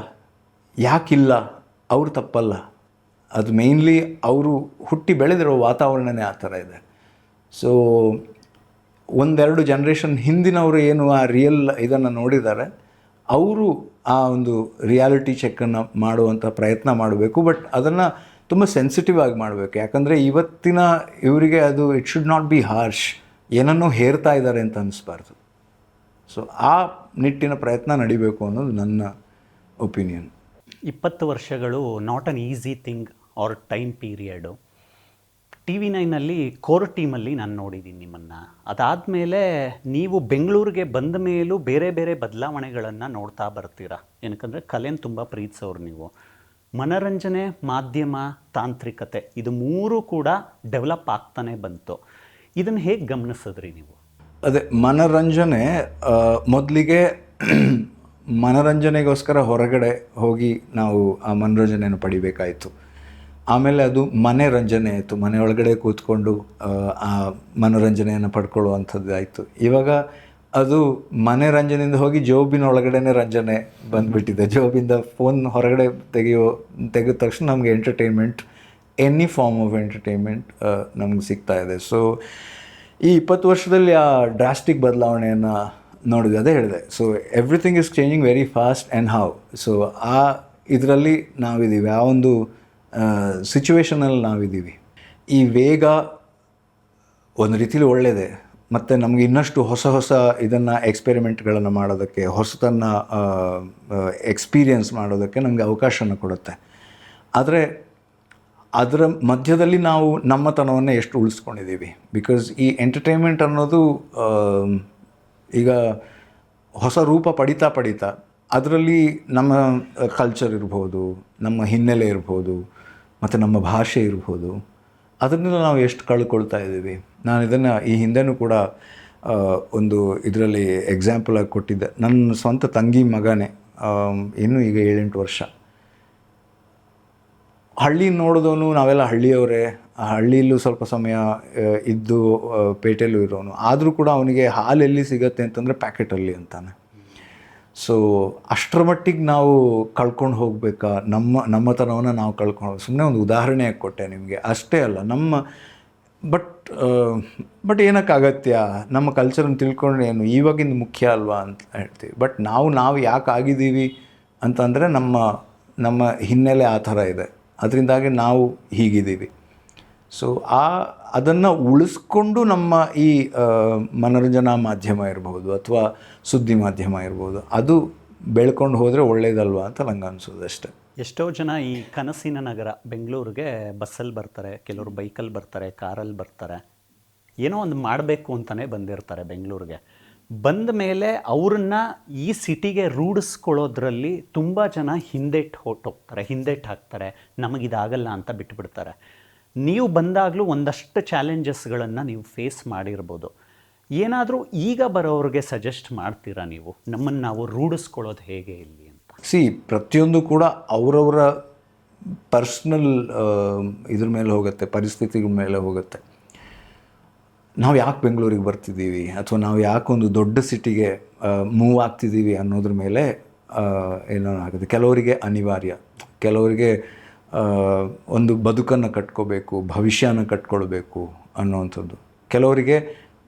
ಯಾಕಿಲ್ಲ? ಅವರು ತಪ್ಪಲ್ಲ, ಅದು ಮೇಯ್ನ್ಲಿ ಅವರು ಹುಟ್ಟಿ ಬೆಳೆದಿರೋ ವಾತಾವರಣನೇ ಆ ಥರ ಇದೆ. ಸೊ 1-2 ಜನ್ರೇಷನ್ ಹಿಂದಿನವರು ಏನು ಆ ರಿಯಲ್ ಇದನ್ನು ನೋಡಿದ್ದಾರೆ, ಅವರು ಆ ಒಂದು ರಿಯಾಲಿಟಿ ಚೆಕ್ಕನ್ನು ಮಾಡುವಂಥ ಪ್ರಯತ್ನ ಮಾಡಬೇಕು. ಬಟ್ ಅದನ್ನು ತುಂಬ ಸೆನ್ಸಿಟಿವ್ ಆಗಿ ಮಾಡಬೇಕು. ಯಾಕಂದರೆ ಇವತ್ತಿನ ಇವರಿಗೆ ಅದು it should not be harsh, ಏನನ್ನೋ ಹೇರ್ತಾ ಇದ್ದಾರೆ ಅಂತ ಅನ್ನಿಸ್ಬಾರ್ದು. ಸೊ ಆ ನಿಟ್ಟಿನ ಪ್ರಯತ್ನ ನಡಿಬೇಕು ಅನ್ನೋದು ನನ್ನ ಒಪಿನಿಯನ್. 20 ವರ್ಷಗಳು not an easy thing R time period. TV9 core ಟೀಮಲ್ಲಿ ನಾನು ನೋಡಿದ್ದೀನಿ ನಿಮ್ಮನ್ನು. ಅದಾದಮೇಲೆ ನೀವು ಬೆಂಗಳೂರಿಗೆ ಬಂದ ಮೇಲೂ ಬೇರೆ ಬೇರೆ ಬದಲಾವಣೆಗಳನ್ನು ನೋಡ್ತಾ ಬರ್ತೀರಾ. ಏನಕ್ಕಂದರೆ ಕಲೆಯನ್ನು ತುಂಬ ಪ್ರೀತಿಸೋರು ನೀವು. ಮನರಂಜನೆ, ಮಾಧ್ಯಮ, ತಾಂತ್ರಿಕತೆ, ಇದು 3 ಕೂಡ ಡೆವಲಪ್ ಆಗ್ತಾನೆ ಬಂತು. ಇದನ್ನು ಹೇಗೆ ಗಮನಿಸಿದ್ರಿ ನೀವು? ಅದೇ ಮನರಂಜನೆ, ಮೊದಲಿಗೆ ಮನರಂಜನೆಗೋಸ್ಕರ ಹೊರಗಡೆ ಹೋಗಿ ನಾವು ಆ ಮನರಂಜನೆಯನ್ನು ಪಡಿಬೇಕಾಯಿತು. ಆಮೇಲೆ ಅದು ಮನೆರಂಜನೆ ಆಯಿತು, ಮನೆಯೊಳಗಡೆ ಕೂತ್ಕೊಂಡು ಆ ಮನೋರಂಜನೆಯನ್ನು ಪಡ್ಕೊಳ್ಳುವಂಥದ್ದು ಆಯಿತು. ಇವಾಗ ಅದು ಮನೆರಂಜನೆಯಿಂದ ಹೋಗಿ ಜೋಬಿನ ಒಳಗಡೆನೇ ರಂಜನೆ ಬಂದುಬಿಟ್ಟಿದೆ. ಜೋಬಿಂದ ಫೋನ್ ಹೊರಗಡೆ ತೆಗೆದ ತಕ್ಷಣ ನಮಗೆ entertainment, any form of entertainment ನಮ್ಗೆ ಸಿಗ್ತಾ ಇದೆ. ಸೊ ಈ 20 ವರ್ಷದಲ್ಲಿ ಆ ಡ್ರಾಸ್ಟಿಕ್ ಬದಲಾವಣೆಯನ್ನು ನೋಡಿದ್ವಿ, ಅದೇ ಹೇಳಿದೆ. So everything is changing very fast and how. So ಆ ಇದರಲ್ಲಿ ನಾವಿದ್ದೀವಿ, ಆ ಒಂದು ಸಿಚುವೇಷನಲ್ಲಿ ನಾವಿದ್ದೀವಿ. ಈ ವೇಗ ಒಂದು ರೀತಿಲಿ ಒಳ್ಳೆಯದೇ, ಮತ್ತು ನಮಗೆ ಇನ್ನಷ್ಟು ಹೊಸ ಹೊಸ ಇದನ್ನು ಎಕ್ಸ್ಪೆರಿಮೆಂಟ್ಗಳನ್ನು ಮಾಡೋದಕ್ಕೆ, ಹೊಸತನ್ನು ಎಕ್ಸ್ಪೀರಿಯನ್ಸ್ ಮಾಡೋದಕ್ಕೆ ನಮಗೆ ಅವಕಾಶನ ಕೊಡುತ್ತೆ. ಆದರೆ ಅದರ ಮಧ್ಯದಲ್ಲಿ ನಾವು ನಮ್ಮತನವನ್ನು ಎಷ್ಟು ಉಳಿಸ್ಕೊಂಡಿದ್ದೀವಿ. ಬಿಕಾಸ್ ಈ ಎಂಟರ್ಟೈನ್ಮೆಂಟ್ ಅನ್ನೋದು ಈಗ ಹೊಸ ರೂಪ ಪಡಿತಾ ಅದರಲ್ಲಿ ನಮ್ಮ ಕಲ್ಚರ್ ಇರ್ಬೋದು, ನಮ್ಮ ಹಿನ್ನೆಲೆ ಇರ್ಬೋದು, ಮತ್ತು ನಮ್ಮ ಭಾಷೆ ಇರ್ಬೋದು, ಅದನ್ನೆಲ್ಲ ನಾವು ಎಷ್ಟು ಕಳ್ಕೊಳ್ತಾ ಇದ್ದೀವಿ. ನಾನು ಇದನ್ನು ಈ ಹಿಂದೆನೂ ಕೂಡ ಒಂದು ಇದರಲ್ಲಿ ಎಕ್ಸಾಂಪಲಾಗಿ ಕೊಟ್ಟಿದ್ದೆ. ನನ್ನ ಸ್ವಂತ ತಂಗಿ ಮಗನೇ, ಇನ್ನೂ ಈಗ 7-8 ವರ್ಷ. ಹಳ್ಳಿ ನೋಡಿದವನು, ನಾವೆಲ್ಲ ಹಳ್ಳಿಯವರೇ, ಆ ಹಳ್ಳಿಯಲ್ಲೂ ಸ್ವಲ್ಪ ಸಮಯ ಇದ್ದು ಪೇಟೆಯಲ್ಲೂ ಇರೋನು, ಆದರೂ ಕೂಡ ಅವನಿಗೆ ಹಾಲು ಎಲ್ಲಿ ಸಿಗತ್ತೆ ಅಂತಂದರೆ ಪ್ಯಾಕೆಟಲ್ಲಿ ಅಂತಾನೆ. ಸೊ ಅಷ್ಟರ ಮಟ್ಟಿಗೆ ನಾವು ಕಳ್ಕೊಂಡು ಹೋಗಬೇಕಾ, ನಮ್ಮತನವನ್ನು ನಾವು ಕಳ್ಕೊಂಡು. ಸುಮ್ಮನೆ ಒಂದು ಉದಾಹರಣೆಯಾಗಿ ಕೊಟ್ಟೆ ನಿಮಗೆ, ಅಷ್ಟೇ ಅಲ್ಲ ಬಟ್ ಏನಕ್ಕೆ ಅಗತ್ಯ, ನಮ್ಮ ಕಲ್ಚರನ್ನು ತಿಳ್ಕೊಂಡ್ರೆ ಏನು, ಇವಾಗಿಂದ ಮುಖ್ಯ ಅಲ್ವಾ ಅಂತ ಹೇಳ್ತೀವಿ. ಬಟ್ ನಾವು ಯಾಕೆ ಆಗಿದ್ದೀವಿ ಅಂತಂದರೆ ನಮ್ಮ ಹಿನ್ನೆಲೆ ಆ ಥರ ಇದೆ, ಅದರಿಂದಾಗಿ ನಾವು ಹೀಗಿದ್ದೀವಿ. ಸೊ ಅದನ್ನು ಉಳಿಸ್ಕೊಂಡು ನಮ್ಮ ಈ ಮನೋರಂಜನಾ ಮಾಧ್ಯಮ ಇರ್ಬೋದು ಅಥವಾ ಸುದ್ದಿ ಮಾಧ್ಯಮ ಇರ್ಬೋದು, ಅದು ಬೆಳ್ಕೊಂಡು ಹೋದರೆ ಒಳ್ಳೇದಲ್ವಾ ಅಂತ ನಂಗೆ ಅನಿಸೋದು ಅಷ್ಟೆ. ಎಷ್ಟೋ ಜನ ಈ ಕನಸಿನ ನಗರ ಬೆಂಗಳೂರಿಗೆ ಬಸ್ಸಲ್ಲಿ ಬರ್ತಾರೆ, ಕೆಲವರು ಬೈಕಲ್ಲಿ ಬರ್ತಾರೆ, ಕಾರಲ್ಲಿ ಬರ್ತಾರೆ, ಏನೋ ಒಂದು ಮಾಡಬೇಕು ಅಂತಲೇ ಬಂದಿರ್ತಾರೆ ಬೆಂಗಳೂರಿಗೆ. ಬಂದ ಮೇಲೆ ಅವ್ರನ್ನ ಈ ಸಿಟಿಗೆ ರೂಢಿಸ್ಕೊಳ್ಳೋದ್ರಲ್ಲಿ ತುಂಬ ಜನ ಹಿಂದೆಟ್ಟು ಹಾಕ್ತಾರೆ, ನಮಗಿದಾಗಲ್ಲ ಅಂತ ಬಿಟ್ಬಿಡ್ತಾರೆ. ನೀವು ಬಂದಾಗಲೂ ಒಂದಷ್ಟು ಚಾಲೆಂಜಸ್ಗಳನ್ನು ನೀವು ಫೇಸ್ ಮಾಡಿರ್ಬೋದು. ಏನಾದರೂ ಈಗ ಬರೋವ್ರಿಗೆ ಸಜೆಸ್ಟ್ ಮಾಡ್ತೀರಾ ನೀವು, ನಮ್ಮನ್ನು ನಾವು ರೂಢಿಸ್ಕೊಳ್ಳೋದು ಹೇಗೆ ಇಲ್ಲಿ ಅಂತ? ಪ್ರತಿಯೊಂದು ಕೂಡ ಅವರವರ ಪರ್ಸ್ನಲ್ ಇದ್ರ ಮೇಲೆ ಹೋಗುತ್ತೆ, ಪರಿಸ್ಥಿತಿಗಳ ಮೇಲೆ ಹೋಗುತ್ತೆ. ನಾವು ಯಾಕೆ ಬೆಂಗಳೂರಿಗೆ ಬರ್ತಿದ್ದೀವಿ ಅಥವಾ ನಾವು ಯಾಕೆ ಒಂದು ದೊಡ್ಡ ಸಿಟಿಗೆ ಮೂವ್ ಆಗ್ತಿದ್ದೀವಿ ಅನ್ನೋದ್ರ ಮೇಲೆ ಏನೋ ಆಗುತ್ತೆ. ಕೆಲವರಿಗೆ ಅನಿವಾರ್ಯ, ಕೆಲವರಿಗೆ ಒಂದು ಬದುಕನ್ನು ಕಟ್ಕೋಬೇಕು, ಭವಿಷ್ಯನ ಕಟ್ಕೊಳ್ಬೇಕು ಅನ್ನೋವಂಥದ್ದು, ಕೆಲವರಿಗೆ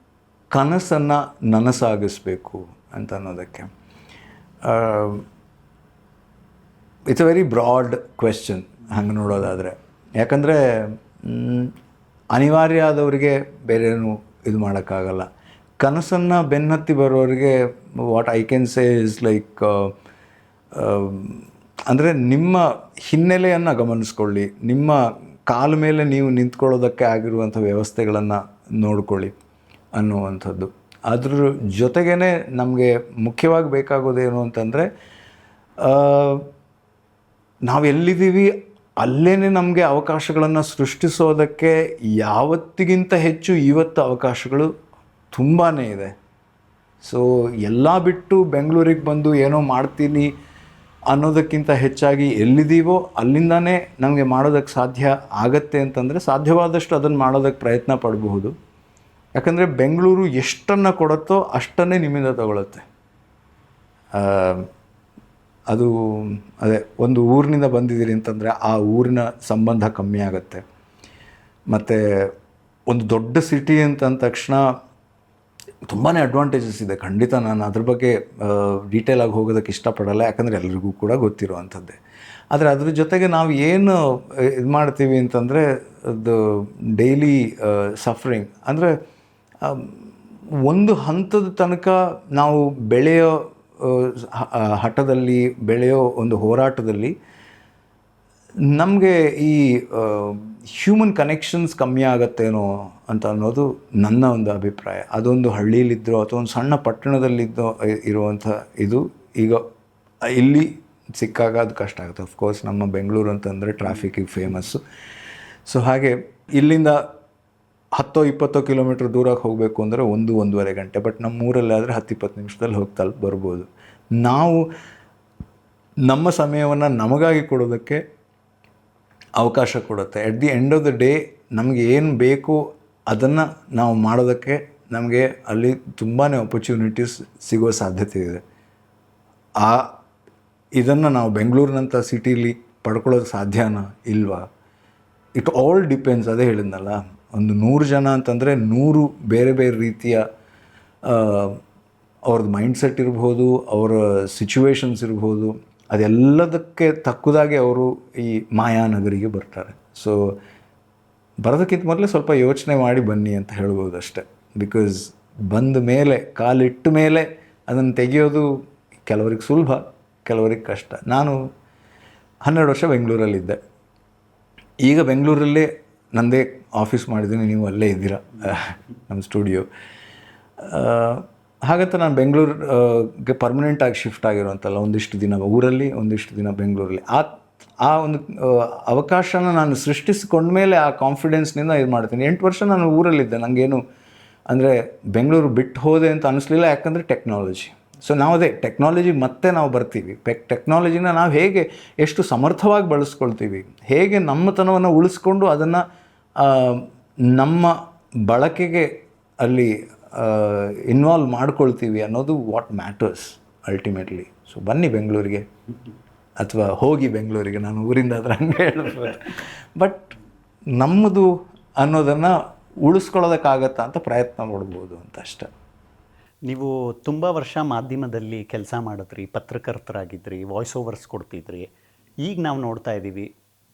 ಕನಸನ್ನು ನನಸಾಗಿಸ್ಬೇಕು ಅಂತ ಅನ್ನೋದಕ್ಕೆ. It's a very broad question ಹಂಗೆ ನೋಡೋದಾದರೆ. ಯಾಕಂದರೆ ಅನಿವಾರ್ಯ ಆದವರಿಗೆ ಬೇರೇನು ಇದು ಮಾಡೋಕ್ಕಾಗಲ್ಲ. ಕನಸನ್ನು ಬೆನ್ನತ್ತಿ ಬರೋರಿಗೆ what I can say is like, ಅಂದರೆ ನಿಮ್ಮ ಹಿನ್ನೆಲೆಯನ್ನು ಗಮನಿಸ್ಕೊಳ್ಳಿ, ನಿಮ್ಮ ಕಾಲ ಮೇಲೆ ನೀವು ನಿಂತ್ಕೊಳ್ಳೋದಕ್ಕೆ ಆಗಿರುವಂಥ ವ್ಯವಸ್ಥೆಗಳನ್ನು ನೋಡ್ಕೊಳ್ಳಿ ಅನ್ನುವಂಥದ್ದು. ಅದ್ರ ಜೊತೆಗೇ ನಮಗೆ ಮುಖ್ಯವಾಗಿ ಬೇಕಾಗೋದೇನು ಅಂತಂದರೆ, ನಾವೆಲ್ಲಿದ್ದೀವಿ ಅಲ್ಲೇ ನಮಗೆ ಅವಕಾಶಗಳನ್ನು ಸೃಷ್ಟಿಸೋದಕ್ಕೆ ಯಾವತ್ತಿಗಿಂತ ಹೆಚ್ಚು ಇವತ್ತು ಅವಕಾಶಗಳು ತುಂಬಾ ಇದೆ. ಸೊ ಎಲ್ಲ ಬಿಟ್ಟು ಬೆಂಗಳೂರಿಗೆ ಬಂದು ಏನೋ ಮಾಡ್ತೀನಿ ಅನ್ನೋದಕ್ಕಿಂತ ಹೆಚ್ಚಾಗಿ ಎಲ್ಲಿದ್ದೀವೋ ಅಲ್ಲಿಂದನೇ ನಮಗೆ ಮಾಡೋದಕ್ಕೆ ಸಾಧ್ಯ ಆಗತ್ತೆ ಅಂತಂದರೆ ಸಾಧ್ಯವಾದಷ್ಟು ಅದನ್ನು ಮಾಡೋದಕ್ಕೆ ಪ್ರಯತ್ನ ಪಡಬಹುದು. ಯಾಕಂದರೆ ಬೆಂಗಳೂರು ಎಷ್ಟನ್ನು ಕೊಡುತ್ತೋ ಅಷ್ಟನ್ನೇ ನಿಮ್ಮಿಂದ ತಗೊಳುತ್ತೆ. ಅದು ಅದೇ ಒಂದು ಊರಿನಿಂದ ಬಂದಿದ್ದೀರಿ ಅಂತಂದರೆ ಆ ಊರಿನ ಸಂಬಂಧ ಕಮ್ಮಿ ಆಗುತ್ತೆ. ಮತ್ತು ಒಂದು ದೊಡ್ಡ ಸಿಟಿ ಅಂತಂದ ತಕ್ಷಣ ತುಂಬಾ ಅಡ್ವಾಂಟೇಜಸ್ ಇದೆ, ಖಂಡಿತ. ನಾನು ಅದ್ರ ಬಗ್ಗೆ ಡೀಟೇಲಾಗಿ ಹೋಗೋದಕ್ಕೆ ಇಷ್ಟಪಡಲ್ಲ, ಯಾಕಂದರೆ ಎಲ್ರಿಗೂ ಕೂಡ ಗೊತ್ತಿರುವಂಥದ್ದೇ. ಆದರೆ ಅದ್ರ ಜೊತೆಗೆ ನಾವು ಏನು ಇದು ಮಾಡ್ತೀವಿ ಅಂತಂದರೆ, ಅದು ಡೈಲಿ ಸಫರಿಂಗ್. ಅಂದರೆ ಒಂದು ಹಂತದ ತನಕ ನಾವು ಬೆಳೆಯೋ ಹಠದಲ್ಲಿ, ಬೆಳೆಯೋ ಒಂದು ಹೋರಾಟದಲ್ಲಿ ನಮಗೆ ಈ ಹ್ಯೂಮನ್ ಕನೆಕ್ಷನ್ಸ್ ಕಮ್ಮಿ ಆಗತ್ತೇನೋ ಅಂತ ಅನ್ನೋದು ನನ್ನ ಒಂದು ಅಭಿಪ್ರಾಯ. ಅದೊಂದು ಹಳ್ಳಿಯಲ್ಲಿದ್ದರೋ ಅಥವಾ ಒಂದು ಸಣ್ಣ ಪಟ್ಟಣದಲ್ಲಿದ್ದೋ ಇರುವಂಥ ಇದು ಈಗ ಇಲ್ಲಿ ಸಿಕ್ಕಾಗ ಅದು ಕಷ್ಟ ಆಗುತ್ತೆ. ಅಫ್ಕೋರ್ಸ್ ನಮ್ಮ ಬೆಂಗಳೂರು ಅಂತಂದರೆ ಟ್ರಾಫಿಕ್ಕಿಗೆ ಫೇಮಸ್ಸು. ಸೊ ಹಾಗೆ ಇಲ್ಲಿಂದ 10-20 ಕಿಲೋಮೀಟ್ರ್ ದೂರಕ್ಕೆ ಹೋಗಬೇಕು ಅಂದರೆ 1-1.5 ಗಂಟೆ. ಬಟ್ ನಮ್ಮೂರಲ್ಲಾದರೆ 10-20 ನಿಮಿಷದಲ್ಲಿ ಹೋಗಿ ಬರ್ಬೋದು. ನಾವು ನಮ್ಮ ಸಮಯವನ್ನು ನಮಗಾಗಿ ಕೊಡೋದಕ್ಕೆ ಅವಕಾಶ ಕೊಡುತ್ತೆ. At the end of the day ನಮಗೆ ಏನು ಬೇಕು ಅದನ್ನು ನಾವು ಮಾಡೋದಕ್ಕೆ ನಮಗೆ ಅಲ್ಲಿ ತುಂಬಾ ಆಪರ್ಚುನಿಟೀಸ್ ಸಿಗೋ ಸಾಧ್ಯತೆ ಇದೆ. ಇದನ್ನು ನಾವು ಬೆಂಗಳೂರಿನಂಥ ಸಿಟೀಲಿ ಪಡ್ಕೊಳ್ಳೋದು ಸಾಧ್ಯನಾ ಇಲ್ವಾ? It all depends. ಅದೇ ಹೇಳಿದ್ನಲ್ಲ, ಒಂದು 100 ಜನ ಅಂತಂದರೆ 100 ಬೇರೆ ಬೇರೆ ರೀತಿಯ ಅವ್ರದ್ದು ಮೈಂಡ್ಸೆಟ್ ಇರ್ಬೋದು, ಅವರ ಸಿಚುವೇಶನ್ಸ್ ಇರ್ಬೋದು, ಅದೆಲ್ಲದಕ್ಕೆ ತಕ್ಕದಾಗಿ ಅವರು ಈ ಮಾಯಾನಗರಿಗೆ ಬರ್ತಾರೆ. ಸೊ ಬರೋದಕ್ಕಿಂತ ಮೊದಲೇ ಸ್ವಲ್ಪ ಯೋಚನೆ ಮಾಡಿ ಬನ್ನಿ ಅಂತ ಹೇಳ್ಬೋದು ಅಷ್ಟೆ. ಬಿಕಾಸ್ ಬಂದ ಮೇಲೆ, ಕಾಲಿಟ್ಟ ಮೇಲೆ ಅದನ್ನು ತೆಗೆಯೋದು ಕೆಲವರಿಗೆ ಸುಲಭ, ಕೆಲವರಿಗೆ ಕಷ್ಟ. ನಾನು 12 ವರ್ಷ ಬೆಂಗಳೂರಲ್ಲಿದ್ದೆ. ಈಗ ಬೆಂಗಳೂರಲ್ಲೇ ನನ್ನದೇ ಆಫೀಸ್ ಮಾಡಿದ್ದೀನಿ, ನೀವು ಅಲ್ಲೇ ಇದ್ದೀರಾ, ನಮ್ಮ ಸ್ಟುಡಿಯೋ. ಹಾಗಂತ ನಾನು ಬೆಂಗಳೂರಿಗೆ ಪರ್ಮನೆಂಟಾಗಿ ಶಿಫ್ಟ್ ಆಗಿರೋಂಥಲ್ಲ, ಒಂದಿಷ್ಟು ದಿನ ಊರಲ್ಲಿ, ಒಂದಿಷ್ಟು ದಿನ ಬೆಂಗಳೂರಲ್ಲಿ. ಆ ಒಂದು ಅವಕಾಶನ ನಾನು ಸೃಷ್ಟಿಸಿಕೊಂಡ್ಮೇಲೆ ಆ ಕಾನ್ಫಿಡೆನ್ಸ್ನಿಂದ ಇದು ಮಾಡ್ತೀನಿ. 8 ವರ್ಷ ನಾನು ಊರಲ್ಲಿದ್ದೆ. ನನಗೇನು ಅಂದರೆ ಬೆಂಗಳೂರು ಬಿಟ್ಟು ಹೋದೆ ಅಂತ ಅನ್ನಿಸ್ಲಿಲ್ಲ, ಯಾಕಂದರೆ ಟೆಕ್ನಾಲಜಿ. ಸೊ ನಾವು ಅದೇ ಟೆಕ್ನಾಲಜಿ ಮತ್ತೆ ನಾವು ಬರ್ತೀವಿ. ಟೆಕ್ನಾಲಜಿನ ನಾವು ಹೇಗೆ ಎಷ್ಟು ಸಮರ್ಥವಾಗಿ ಬಳಸ್ಕೊಳ್ತೀವಿ, ಹೇಗೆ ನಮ್ಮತನವನ್ನು ಉಳಿಸ್ಕೊಂಡು ಅದನ್ನು ನಮ್ಮ ಬಳಕೆಗೆ ಅಲ್ಲಿ ಇನ್ವಾಲ್ವ್ ಮಾಡ್ಕೊಳ್ತೀವಿ ಅನ್ನೋದು ವಾಟ್ ಮ್ಯಾಟರ್ಸ್ ಅಲ್ಟಿಮೇಟ್ಲಿ. ಸೊ ಬನ್ನಿ ಬೆಂಗಳೂರಿಗೆ, ಅಥವಾ ಹೋಗಿ ಬೆಂಗಳೂರಿಗೆ, ನಾನು ಊರಿಂದ ಆದರೆ ಹಂಗೆ ಹೇಳ್ಬೋದು. ಬಟ್ ನಮ್ಮದು ಅನ್ನೋದನ್ನು ಉಳಿಸ್ಕೊಳ್ಳೋದಕ್ಕಾಗತ್ತಾ ಅಂತ ಪ್ರಯತ್ನ ಮಾಡ್ಬೋದು ಅಂತ ಅಷ್ಟೆ. ನೀವು ತುಂಬ ವರ್ಷ ಮಾಧ್ಯಮದಲ್ಲಿ ಕೆಲಸ ಮಾಡಿದ್ರಿ, ಪತ್ರಕರ್ತರಾಗಿದ್ರಿ, ವಾಯ್ಸ್ ಓವರ್ಸ್ ಕೊಡ್ತಿದ್ರಿ. ಈಗ ನಾವು ನೋಡ್ತಾ ಇದ್ದೀವಿ,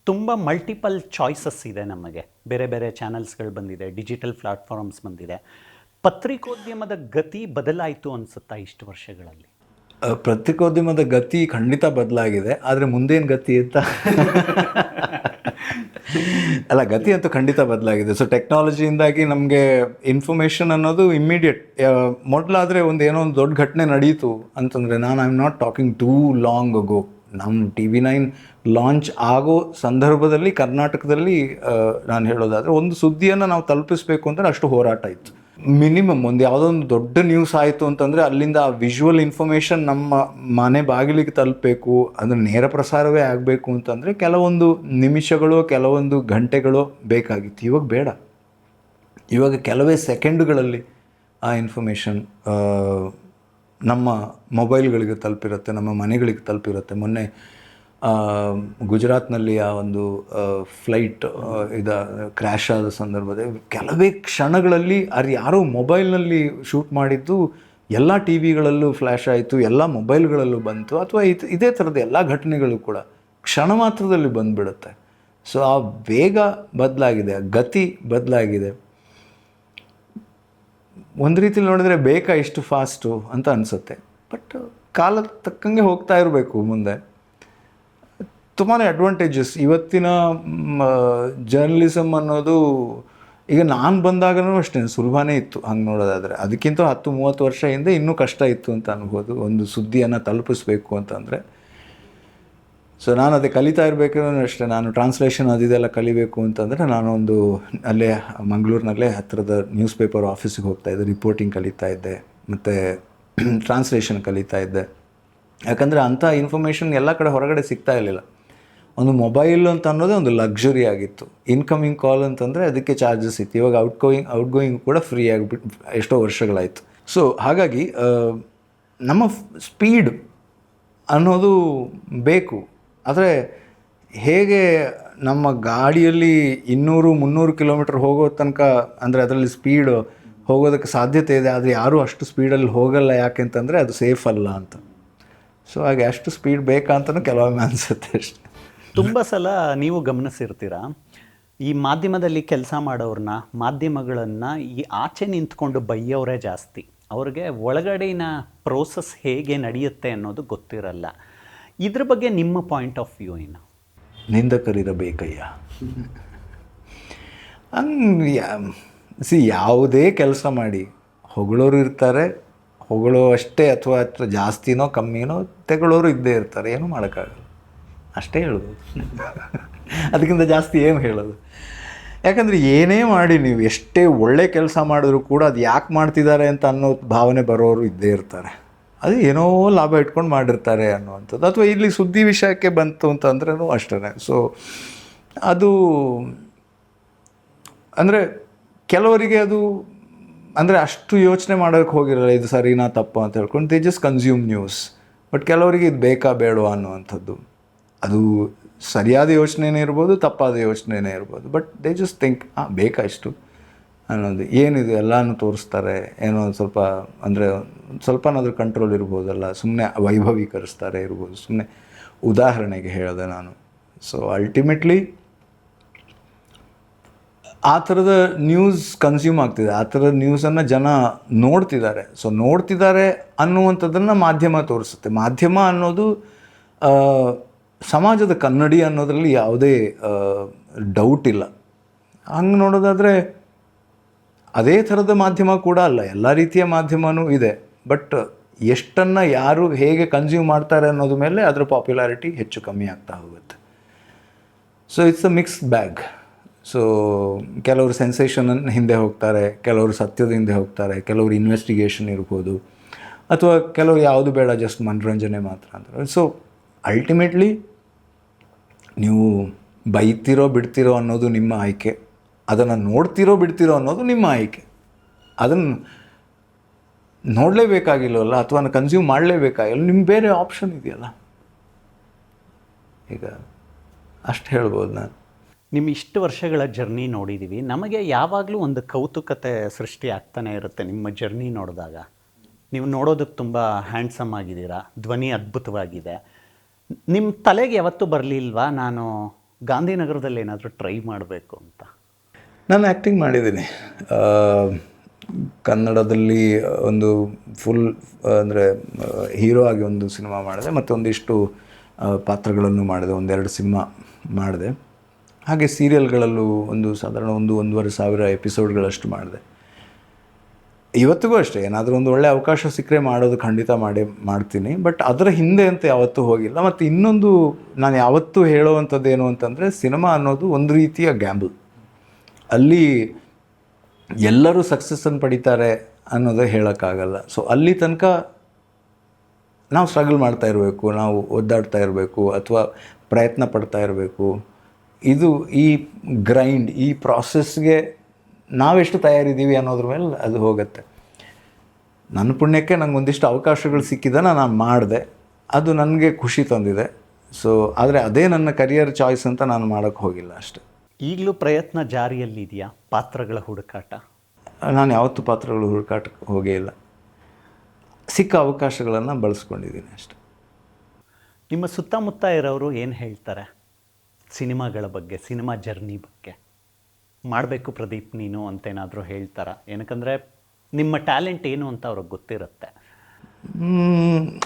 ತುಂಬ ಮಲ್ಟಿಪಲ್ ಚಾಯ್ಸಸ್ ಇದೆ ನಮಗೆ. ಬೇರೆ ಬೇರೆ ಚಾನಲ್ಸ್ಗಳು ಬಂದಿದೆ, ಡಿಜಿಟಲ್ ಪ್ಲಾಟ್ಫಾರ್ಮ್ಸ್ ಬಂದಿದೆ. ಪತ್ರಿಕೋದ್ಯಮದ ಗತಿ ಬದಲಾಯಿತು ಅನಿಸುತ್ತಾ ಇಷ್ಟು ವರ್ಷಗಳಲ್ಲಿ? ಪತ್ರಿಕೋದ್ಯಮದ ಗತಿ ಖಂಡಿತ ಬದಲಾಗಿದೆ, ಆದರೆ ಮುಂದೇನು ಗತಿ ಅಂತ ಅಲ್ಲ, ಗತಿ ಅಂತೂ ಖಂಡಿತ ಬದಲಾಗಿದೆ. ಸೊ ಟೆಕ್ನಾಲಜಿಯಿಂದಾಗಿ ನಮಗೆ ಇನ್ಫಾರ್ಮೇಷನ್ ಅನ್ನೋದು ಇಮ್ಮಿಡಿಯೇಟ್. ಮೊದಲಾದರೆ ಏನೋ ಒಂದು ದೊಡ್ಡ ಘಟನೆ ನಡೀತು ಅಂತಂದರೆ, I am not talking too long ago, ನಮ್ಮ TV9 ಲಾಂಚ್ ಆಗೋ ಸಂದರ್ಭದಲ್ಲಿ ಕರ್ನಾಟಕದಲ್ಲಿ ನಾನು ಹೇಳೋದಾದರೆ, ಒಂದು ಸುದ್ದಿಯನ್ನು ನಾವು ತಲುಪಿಸ್ಬೇಕು ಅಂತಂದರೆ ಅಷ್ಟು ಹೋರಾಟ ಇತ್ತು. ಮಿನಿಮಮ್ ಒಂದು ಯಾವುದೋ ಒಂದು ದೊಡ್ಡ ನ್ಯೂಸ್ ಆಯಿತು ಅಂತಂದರೆ ಅಲ್ಲಿಂದ ಆ ವಿಜುವಲ್ ಇನ್ಫಾರ್ಮೇಷನ್ ನಮ್ಮ ಮನೆ ಬಾಗಿಲಿಗೆ ತಲುಪಬೇಕು, ಅದು ನೇರ ಪ್ರಸಾರವೇ ಆಗಬೇಕು ಅಂತಂದರೆ ಕೆಲವೊಂದು ನಿಮಿಷಗಳು, ಕೆಲವೊಂದು ಗಂಟೆಗಳು ಬೇಕಾಗಿತ್ತು. ಇವಾಗ ಬೇಡ. ಇವಾಗ ಕೆಲವೇ ಸೆಕೆಂಡುಗಳಲ್ಲಿ ಆ ಇನ್ಫಾರ್ಮೇಷನ್ ನಮ್ಮ ಮೊಬೈಲ್ಗಳಿಗೆ ತಲುಪಿರುತ್ತೆ, ನಮ್ಮ ಮನೆಗಳಿಗೆ ತಲುಪಿರುತ್ತೆ. ಮೊನ್ನೆ ಗುಜರಾತ್ನಲ್ಲಿ ಆ ಒಂದು ಫ್ಲೈಟ್ ಕ್ರ್ಯಾಶ್ ಆದ ಸಂದರ್ಭದಲ್ಲಿ ಕೆಲವೇ ಕ್ಷಣಗಳಲ್ಲಿ ಯಾರೋ ಮೊಬೈಲ್ನಲ್ಲಿ ಶೂಟ್ ಮಾಡಿದ್ದು ಎಲ್ಲ TV ಗಳಲ್ಲೂ ಫ್ಲ್ಯಾಶ್ ಆಯಿತು, ಎಲ್ಲ ಮೊಬೈಲ್ಗಳಲ್ಲೂ ಬಂತು. ಅಥವಾ ಇದೇ ಥರದ ಎಲ್ಲ ಘಟನೆಗಳು ಕೂಡ ಕ್ಷಣ ಮಾತ್ರದಲ್ಲಿ ಬಂದುಬಿಡುತ್ತೆ. ಸೊ ಆ ವೇಗ ಬದಲಾಗಿದೆ, ಆ ಗತಿ ಬದಲಾಗಿದೆ. ಒಂದು ರೀತಿಲಿ ನೋಡಿದ್ರೆ ಬೇಕಾ ಇಷ್ಟು ಫಾಸ್ಟು ಅಂತ ಅನಿಸುತ್ತೆ. ಬಟ್ ಕಾಲ ತಕ್ಕಂಗೆ ಹೋಗ್ತಾ ಇರಬೇಕು ಮುಂದೆ. ತುಂಬಾ ಅಡ್ವಾಂಟೇಜಸ್ ಇವತ್ತಿನ ಜರ್ನಲಿಸಮ್ ಅನ್ನೋದು. ಈಗ ನಾನು ಬಂದಾಗಲೂ ಅಷ್ಟೇ ಸುಲಭನೇ ಇತ್ತು ಹಂಗೆ ನೋಡೋದಾದರೆ. ಅದಕ್ಕಿಂತ 10-30 ವರ್ಷ ಹಿಂದೆ ಇನ್ನೂ ಕಷ್ಟ ಇತ್ತು ಅಂತ ಅನ್ಬೋದು, ಒಂದು ಸುದ್ದಿಯನ್ನು ತಲುಪಿಸ್ಬೇಕು ಅಂತಂದರೆ. ಸೊ ನಾನು ಅದೇ ಕಲಿತಾ ಇರಬೇಕಾದ್ರೂ ಅಷ್ಟೇ, ನಾನು ಟ್ರಾನ್ಸ್ಲೇಷನ್ ಅದೆಲ್ಲ ಕಲಿಬೇಕು ಅಂತಂದರೆ ನಾನು ಅಲ್ಲೇ ಮಂಗಳೂರಿನಲ್ಲೇ ಹತ್ತಿರದ ನ್ಯೂಸ್ ಪೇಪರ್ ಆಫೀಸಿಗೆ ಹೋಗ್ತಾಯಿದ್ದೆ, ರಿಪೋರ್ಟಿಂಗ್ ಕಲಿತಾ ಇದ್ದೆ, ಮತ್ತು ಟ್ರಾನ್ಸ್ಲೇಷನ್ ಕಲಿತಾ ಇದ್ದೆ. ಯಾಕಂದರೆ ಅಂಥ ಇನ್ಫಾರ್ಮೇಷನ್ ಎಲ್ಲ ಕಡೆ ಹೊರಗಡೆ ಸಿಗ್ತಾ ಇರಲಿಲ್ಲ. ಒಂದು ಮೊಬೈಲ್ ಅಂತ ಅನ್ನೋದೇ ಒಂದು ಲಕ್ಸುರಿ ಆಗಿತ್ತು. ಇನ್ಕಮಿಂಗ್ ಕಾಲ್ ಅಂತಂದರೆ ಅದಕ್ಕೆ ಚಾರ್ಜಸ್ ಇತ್ತು. ಇವಾಗ ಔಟ್ ಗೋಯಿಂಗ್ ಕೂಡ ಫ್ರೀ ಆಗಿಬಿಟ್ಟು ಎಷ್ಟೋ ವರ್ಷಗಳಾಯಿತು. ಸೊ ಹಾಗಾಗಿ ನಮ್ಮ ಸ್ಪೀಡ್ ಅನ್ನೋದು ಬೇಕು. ಆದರೆ ಹೇಗೆ ನಮ್ಮ ಗಾಡಿಯಲ್ಲಿ 200-300 ಕಿಲೋಮೀಟರ್ ಹೋಗೋ ತನಕ, ಅಂದರೆ ಅದರಲ್ಲಿ ಸ್ಪೀಡ್ ಹೋಗೋದಕ್ಕೆ ಸಾಧ್ಯತೆ ಇದೆ, ಆದರೆ ಯಾರೂ ಅಷ್ಟು ಸ್ಪೀಡಲ್ಲಿ ಹೋಗಲ್ಲ. ಯಾಕೆಂತಂದರೆ ಅದು ಸೇಫ್ ಅಲ್ಲ ಅಂತ. ಸೊ ಹಾಗೆ ಅಷ್ಟು ಸ್ಪೀಡ್ ಬೇಕಾ ಅಂತಲೂ ಕೆಲವೊಮ್ಮೆ ಅನಿಸುತ್ತೆ ಅಷ್ಟೆ. ತುಂಬ ಸಲ ನೀವು ಗಮನಿಸಿರ್ತೀರ, ಈ ಮಾಧ್ಯಮದಲ್ಲಿ ಕೆಲಸ ಮಾಡೋರನ್ನ, ಮಾಧ್ಯಮಗಳನ್ನು ಈ ಆಚೆ ನಿಂತ್ಕೊಂಡು ಬೈಯೋರೇ ಜಾಸ್ತಿ. ಅವ್ರಿಗೆ ಒಳಗಡೆನ ಪ್ರೋಸೆಸ್ ಹೇಗೆ ನಡೆಯುತ್ತೆ ಅನ್ನೋದು ಗೊತ್ತಿರಲ್ಲ. ಇದ್ರ ಬಗ್ಗೆ ನಿಮ್ಮ ಪಾಯಿಂಟ್ ಆಫ್ ವ್ಯೂ ಏನು? ನಿಂದಕರಿರಬೇಕಯ್ಯ. ಯಾವುದೇ ಕೆಲಸ ಮಾಡಿ ಹೊಗಳೋರು ಇರ್ತಾರೆ, ಹೊಗಳೋ ಅಷ್ಟೇ ಅಥವಾ ಜಾಸ್ತಿನೋ ಕಮ್ಮಿನೋ ತೆಗಳೋರು ಇದ್ದೇ ಇರ್ತಾರೆ. ಏನೂ ಮಾಡೋಕ್ಕಾಗಲ್ಲ, ಅಷ್ಟೇ ಹೇಳೋದು. ಅದಕ್ಕಿಂತ ಜಾಸ್ತಿ ಏನು ಹೇಳೋದು? ಯಾಕಂದರೆ ಏನೇ ಮಾಡಿ ನೀವು ಎಷ್ಟೇ ಒಳ್ಳೆ ಕೆಲಸ ಮಾಡಿದ್ರು ಕೂಡ ಅದು ಯಾಕೆ ಮಾಡ್ತಿದ್ದಾರೆ ಅಂತ ಅನ್ನೋ ಭಾವನೆ ಬರೋರು ಇದ್ದೇ ಇರ್ತಾರೆ. ಅದು ಏನೋ ಲಾಭ ಇಟ್ಕೊಂಡು ಮಾಡಿರ್ತಾರೆ ಅನ್ನುವಂಥದ್ದು. ಅಥವಾ ಇಲ್ಲಿ ಸುದ್ದಿ ವಿಷಯಕ್ಕೆ ಬಂತು ಅಂತಂದ್ರೂ ಅಷ್ಟೇ. ಸೊ ಅದು ಅಂದರೆ ಕೆಲವರಿಗೆ ಅದು ಅಂದರೆ ಅಷ್ಟು ಯೋಚನೆ ಮಾಡೋಕ್ಕೆ ಹೋಗಿರಲ್ಲ, ಇದು ಸರಿನಾ ತಪ್ಪು ಅಂತ ಹೇಳ್ಕೊಂಡು they just consume news. But ಕೆಲವರಿಗೆ ಇದು ಬೇಕಾ ಬೇಡವಾ ಅನ್ನುವಂಥದ್ದು, ಅದು ಸರಿಯಾದ ಯೋಚನೆಯೇ ಇರ್ಬೋದು, ತಪ್ಪಾದ ಯೋಚನೆಯೇ ಇರ್ಬೋದು. ಬಟ್ ದೇ ಜಸ್ಟ್ ಥಿಂಕ್ ಬೇಕಾ ಇಷ್ಟು ಅನ್ನೋದು ಏನಿದೆ ಎಲ್ಲನೂ ತೋರಿಸ್ತಾರೆ, ಏನೋ ಒಂದು ಸ್ವಲ್ಪ ಅಂದರೆ ಸ್ವಲ್ಪನಾದರೂ ಕಂಟ್ರೋಲ್ ಇರ್ಬೋದಲ್ಲ, ಸುಮ್ಮನೆ ವೈಭವೀಕರಿಸ್ತಾರೆ ಇರ್ಬೋದು. ಸುಮ್ಮನೆ ಉದಾಹರಣೆಗೆ ಹೇಳಿದೆ ನಾನು. ಸೊ ಅಲ್ಟಿಮೇಟ್ಲಿ ಆ ಥರದ ನ್ಯೂಸ್ ಕನ್ಸ್ಯೂಮ್ ಆಗ್ತಿದೆ, ಆ ಥರದ ನ್ಯೂಸನ್ನು ಜನ ನೋಡ್ತಿದ್ದಾರೆ. ಸೊ ನೋಡ್ತಿದ್ದಾರೆ ಅನ್ನುವಂಥದ್ದನ್ನು ಮಾಧ್ಯಮ ತೋರಿಸುತ್ತೆ. ಮಾಧ್ಯಮ ಅನ್ನೋದು ಸಮಾಜದ ಕನ್ನಡಿ ಅನ್ನೋದರಲ್ಲಿ ಯಾವುದೇ ಡೌಟ್ ಇಲ್ಲ. ಹಂಗೆ ನೋಡೋದಾದರೆ ಅದೇ ಥರದ ಮಾಧ್ಯಮ ಕೂಡ ಅಲ್ಲ, ಎಲ್ಲ ರೀತಿಯ ಮಾಧ್ಯಮವೂ ಇದೆ. ಬಟ್ ಎಷ್ಟನ್ನು ಯಾರು ಹೇಗೆ ಕನ್ಸ್ಯೂಮ್ ಮಾಡ್ತಾರೆ ಅನ್ನೋದ್ರ ಮೇಲೆ ಅದರ ಪಾಪ್ಯುಲಾರಿಟಿ ಹೆಚ್ಚು ಕಮ್ಮಿ ಆಗ್ತಾ ಹೋಗುತ್ತೆ. So it's a mixed bag. So ಕೆಲವರು ಸೆನ್ಸೇಷನನ್ನು ಹಿಂದೆ ಹೋಗ್ತಾರೆ, ಕೆಲವರು ಸತ್ಯದ ಹಿಂದೆ ಹೋಗ್ತಾರೆ, ಕೆಲವರು ಇನ್ವೆಸ್ಟಿಗೇಷನ್ ಇರ್ಬೋದು, ಅಥವಾ ಕೆಲವರು ಯಾವುದು ಬೇಡ ಜಸ್ಟ್ ಮನೋರಂಜನೆ ಮಾತ್ರ ಅಂತಾರೆ. ಸೊ ಅಲ್ಟಿಮೇಟ್ಲಿ ನೀವು ಬೈತಿರೋ ಬಿಡ್ತಿರೋ ಅನ್ನೋದು ನಿಮ್ಮ ಆಯ್ಕೆ, ಅದನ್ನು ನೋಡ್ತಿರೋ ಬಿಡ್ತಿರೋ ಅನ್ನೋದು ನಿಮ್ಮ ಆಯ್ಕೆ. ಅದನ್ನು ನೋಡಲೇಬೇಕಾಗಿಲ್ಲವಲ್ಲ, ಅಥವಾ ಕನ್ಸ್ಯೂಮ್ ಮಾಡಲೇಬೇಕಾಗಿಲ್ಲ, ನಿಮ್ಗೆ ಬೇರೆ ಆಪ್ಷನ್ ಇದೆಯಲ್ಲ. ಈಗ ಅಷ್ಟು ಹೇಳ್ಬೋದು ನಾನು. ನಿಮ್ಮ ಇಷ್ಟು ವರ್ಷಗಳ ಜರ್ನಿ ನೋಡಿದ್ದೀವಿ, ನಮಗೆ ಯಾವಾಗಲೂ ಒಂದು ಕೌತುಕತೆ ಸೃಷ್ಟಿ ಆಗ್ತಾನೆ ಇರುತ್ತೆ ನಿಮ್ಮ ಜರ್ನಿ ನೋಡಿದಾಗ. ನೀವು ನೋಡೋದಕ್ಕೆ ತುಂಬ ಹ್ಯಾಂಡ್ಸಮ್ ಆಗಿದ್ದೀರಾ, ಧ್ವನಿ ಅದ್ಭುತವಾಗಿದೆ. ನಿಮ್ಮ ತಲೆಗೆ ಯಾವತ್ತೂ ಬರಲಿಲ್ವಾ ನಾನು ಗಾಂಧಿನಗರದಲ್ಲಿ ಏನಾದರೂ ಟ್ರೈ ಮಾಡಬೇಕು ಅಂತ? ನಾನು ಆ್ಯಕ್ಟಿಂಗ್ ಮಾಡಿದ್ದೀನಿ. ಕನ್ನಡದಲ್ಲಿ ಒಂದು ಫುಲ್ ಅಂದರೆ ಹೀರೋ ಆಗಿ ಒಂದು ಸಿನಿಮಾ ಮಾಡಿದೆ, ಮತ್ತು ಒಂದಿಷ್ಟು ಪಾತ್ರಗಳನ್ನು ಮಾಡಿದೆ, 1-2 ಸಿನಿಮಾ ಮಾಡಿದೆ. ಹಾಗೆ ಸೀರಿಯಲ್ಗಳಲ್ಲೂ ಸಾಧಾರಣ 1-1.5 ಸಾವಿರ ಎಪಿಸೋಡ್ಗಳಷ್ಟು ಮಾಡಿದೆ. ಇವತ್ತಿಗೂ ಅಷ್ಟೇ, ಏನಾದರೂ ಒಂದು ಒಳ್ಳೆಯ ಅವಕಾಶ ಸಿಕ್ಕರೆ ಮಾಡೋದು ಖಂಡಿತ ಮಾಡ್ತೀನಿ. ಬಟ್ ಅದರ ಹಿಂದೆ ಅಂತ ಯಾವತ್ತೂ ಹೋಗಿಲ್ಲ. ಮತ್ತು ಇನ್ನೊಂದು ನಾನು ಯಾವತ್ತೂ ಹೇಳುವಂಥದ್ದು ಏನು ಅಂತಂದರೆ, ಸಿನಿಮಾ ಅನ್ನೋದು ಒಂದು ರೀತಿಯ ಗ್ಯಾಂಬಲ್. ಅಲ್ಲಿ ಎಲ್ಲರೂ ಸಕ್ಸಸ್ಸನ್ನು ಪಡಿತಾರೆ ಅನ್ನೋದು ಹೇಳೋಕ್ಕಾಗಲ್ಲ. ಸೊ ಅಲ್ಲಿ ತನಕ ನಾವು ಸ್ಟ್ರಗಲ್ ಮಾಡ್ತಾ ಇರಬೇಕು, ನಾವು ಒದ್ದಾಡ್ತಾ ಇರಬೇಕು, ಅಥವಾ ಪ್ರಯತ್ನ ಪಡ್ತಾ ಇರಬೇಕು. ಇದು ಈ ಗ್ರೈಂಡ್, ಈ ಪ್ರಾಸೆಸ್ಗೆ ನಾವೆಷ್ಟು ತಯಾರಿದ್ದೀವಿ ಅನ್ನೋದ್ರ ಮೇಲೆ ಅದು ಹೋಗುತ್ತೆ. ನನ್ನ ಪುಣ್ಯಕ್ಕೆ ನಂಗೆ ಒಂದಿಷ್ಟು ಅವಕಾಶಗಳು ಸಿಕ್ಕಿದ್ದನ್ನು ನಾನು ಮಾಡಿದೆ, ಅದು ನನಗೆ ಖುಷಿ ತಂದಿದೆ. ಸೊ ಆದರೆ ಅದೇ ನನ್ನ ಕರಿಯರ್ ಚಾಯ್ಸ್ ಅಂತ ನಾನು ಮಾಡೋಕ್ಕೆ ಹೋಗಿಲ್ಲ ಅಷ್ಟೆ. ಈಗಲೂ ಪ್ರಯತ್ನ ಜಾರಿಯಲ್ಲಿದೆಯಾ ಪಾತ್ರಗಳ ಹುಡುಕಾಟ? ನಾನು ಯಾವತ್ತೂ ಪಾತ್ರಗಳು ಹುಡುಕಾಟಕ್ಕೆ ಹೋಗೇ ಇಲ್ಲ. ಸಿಕ್ಕ ಅವಕಾಶಗಳನ್ನು ಬಳಸ್ಕೊಂಡಿದ್ದೀನಿ ಅಷ್ಟೆ. ನಿಮ್ಮ ಸುತ್ತಮುತ್ತ ಇರೋರು ಏನು ಹೇಳ್ತಾರೆ ಸಿನಿಮಾಗಳ ಬಗ್ಗೆ, ಸಿನಿಮಾ ಜರ್ನಿ ಬಗ್ಗೆ? ಮಾಡಬೇಕು ಪ್ರದೀಪ್ ನೀನು ಅಂತೇನಾದರೂ ಹೇಳ್ತಾರಾ? ಏನಕ್ಕಂದರೆ ನಿಮ್ಮ ಟ್ಯಾಲೆಂಟ್ ಏನು ಅಂತ ಅವ್ರಿಗೆ ಗೊತ್ತಿರುತ್ತೆ.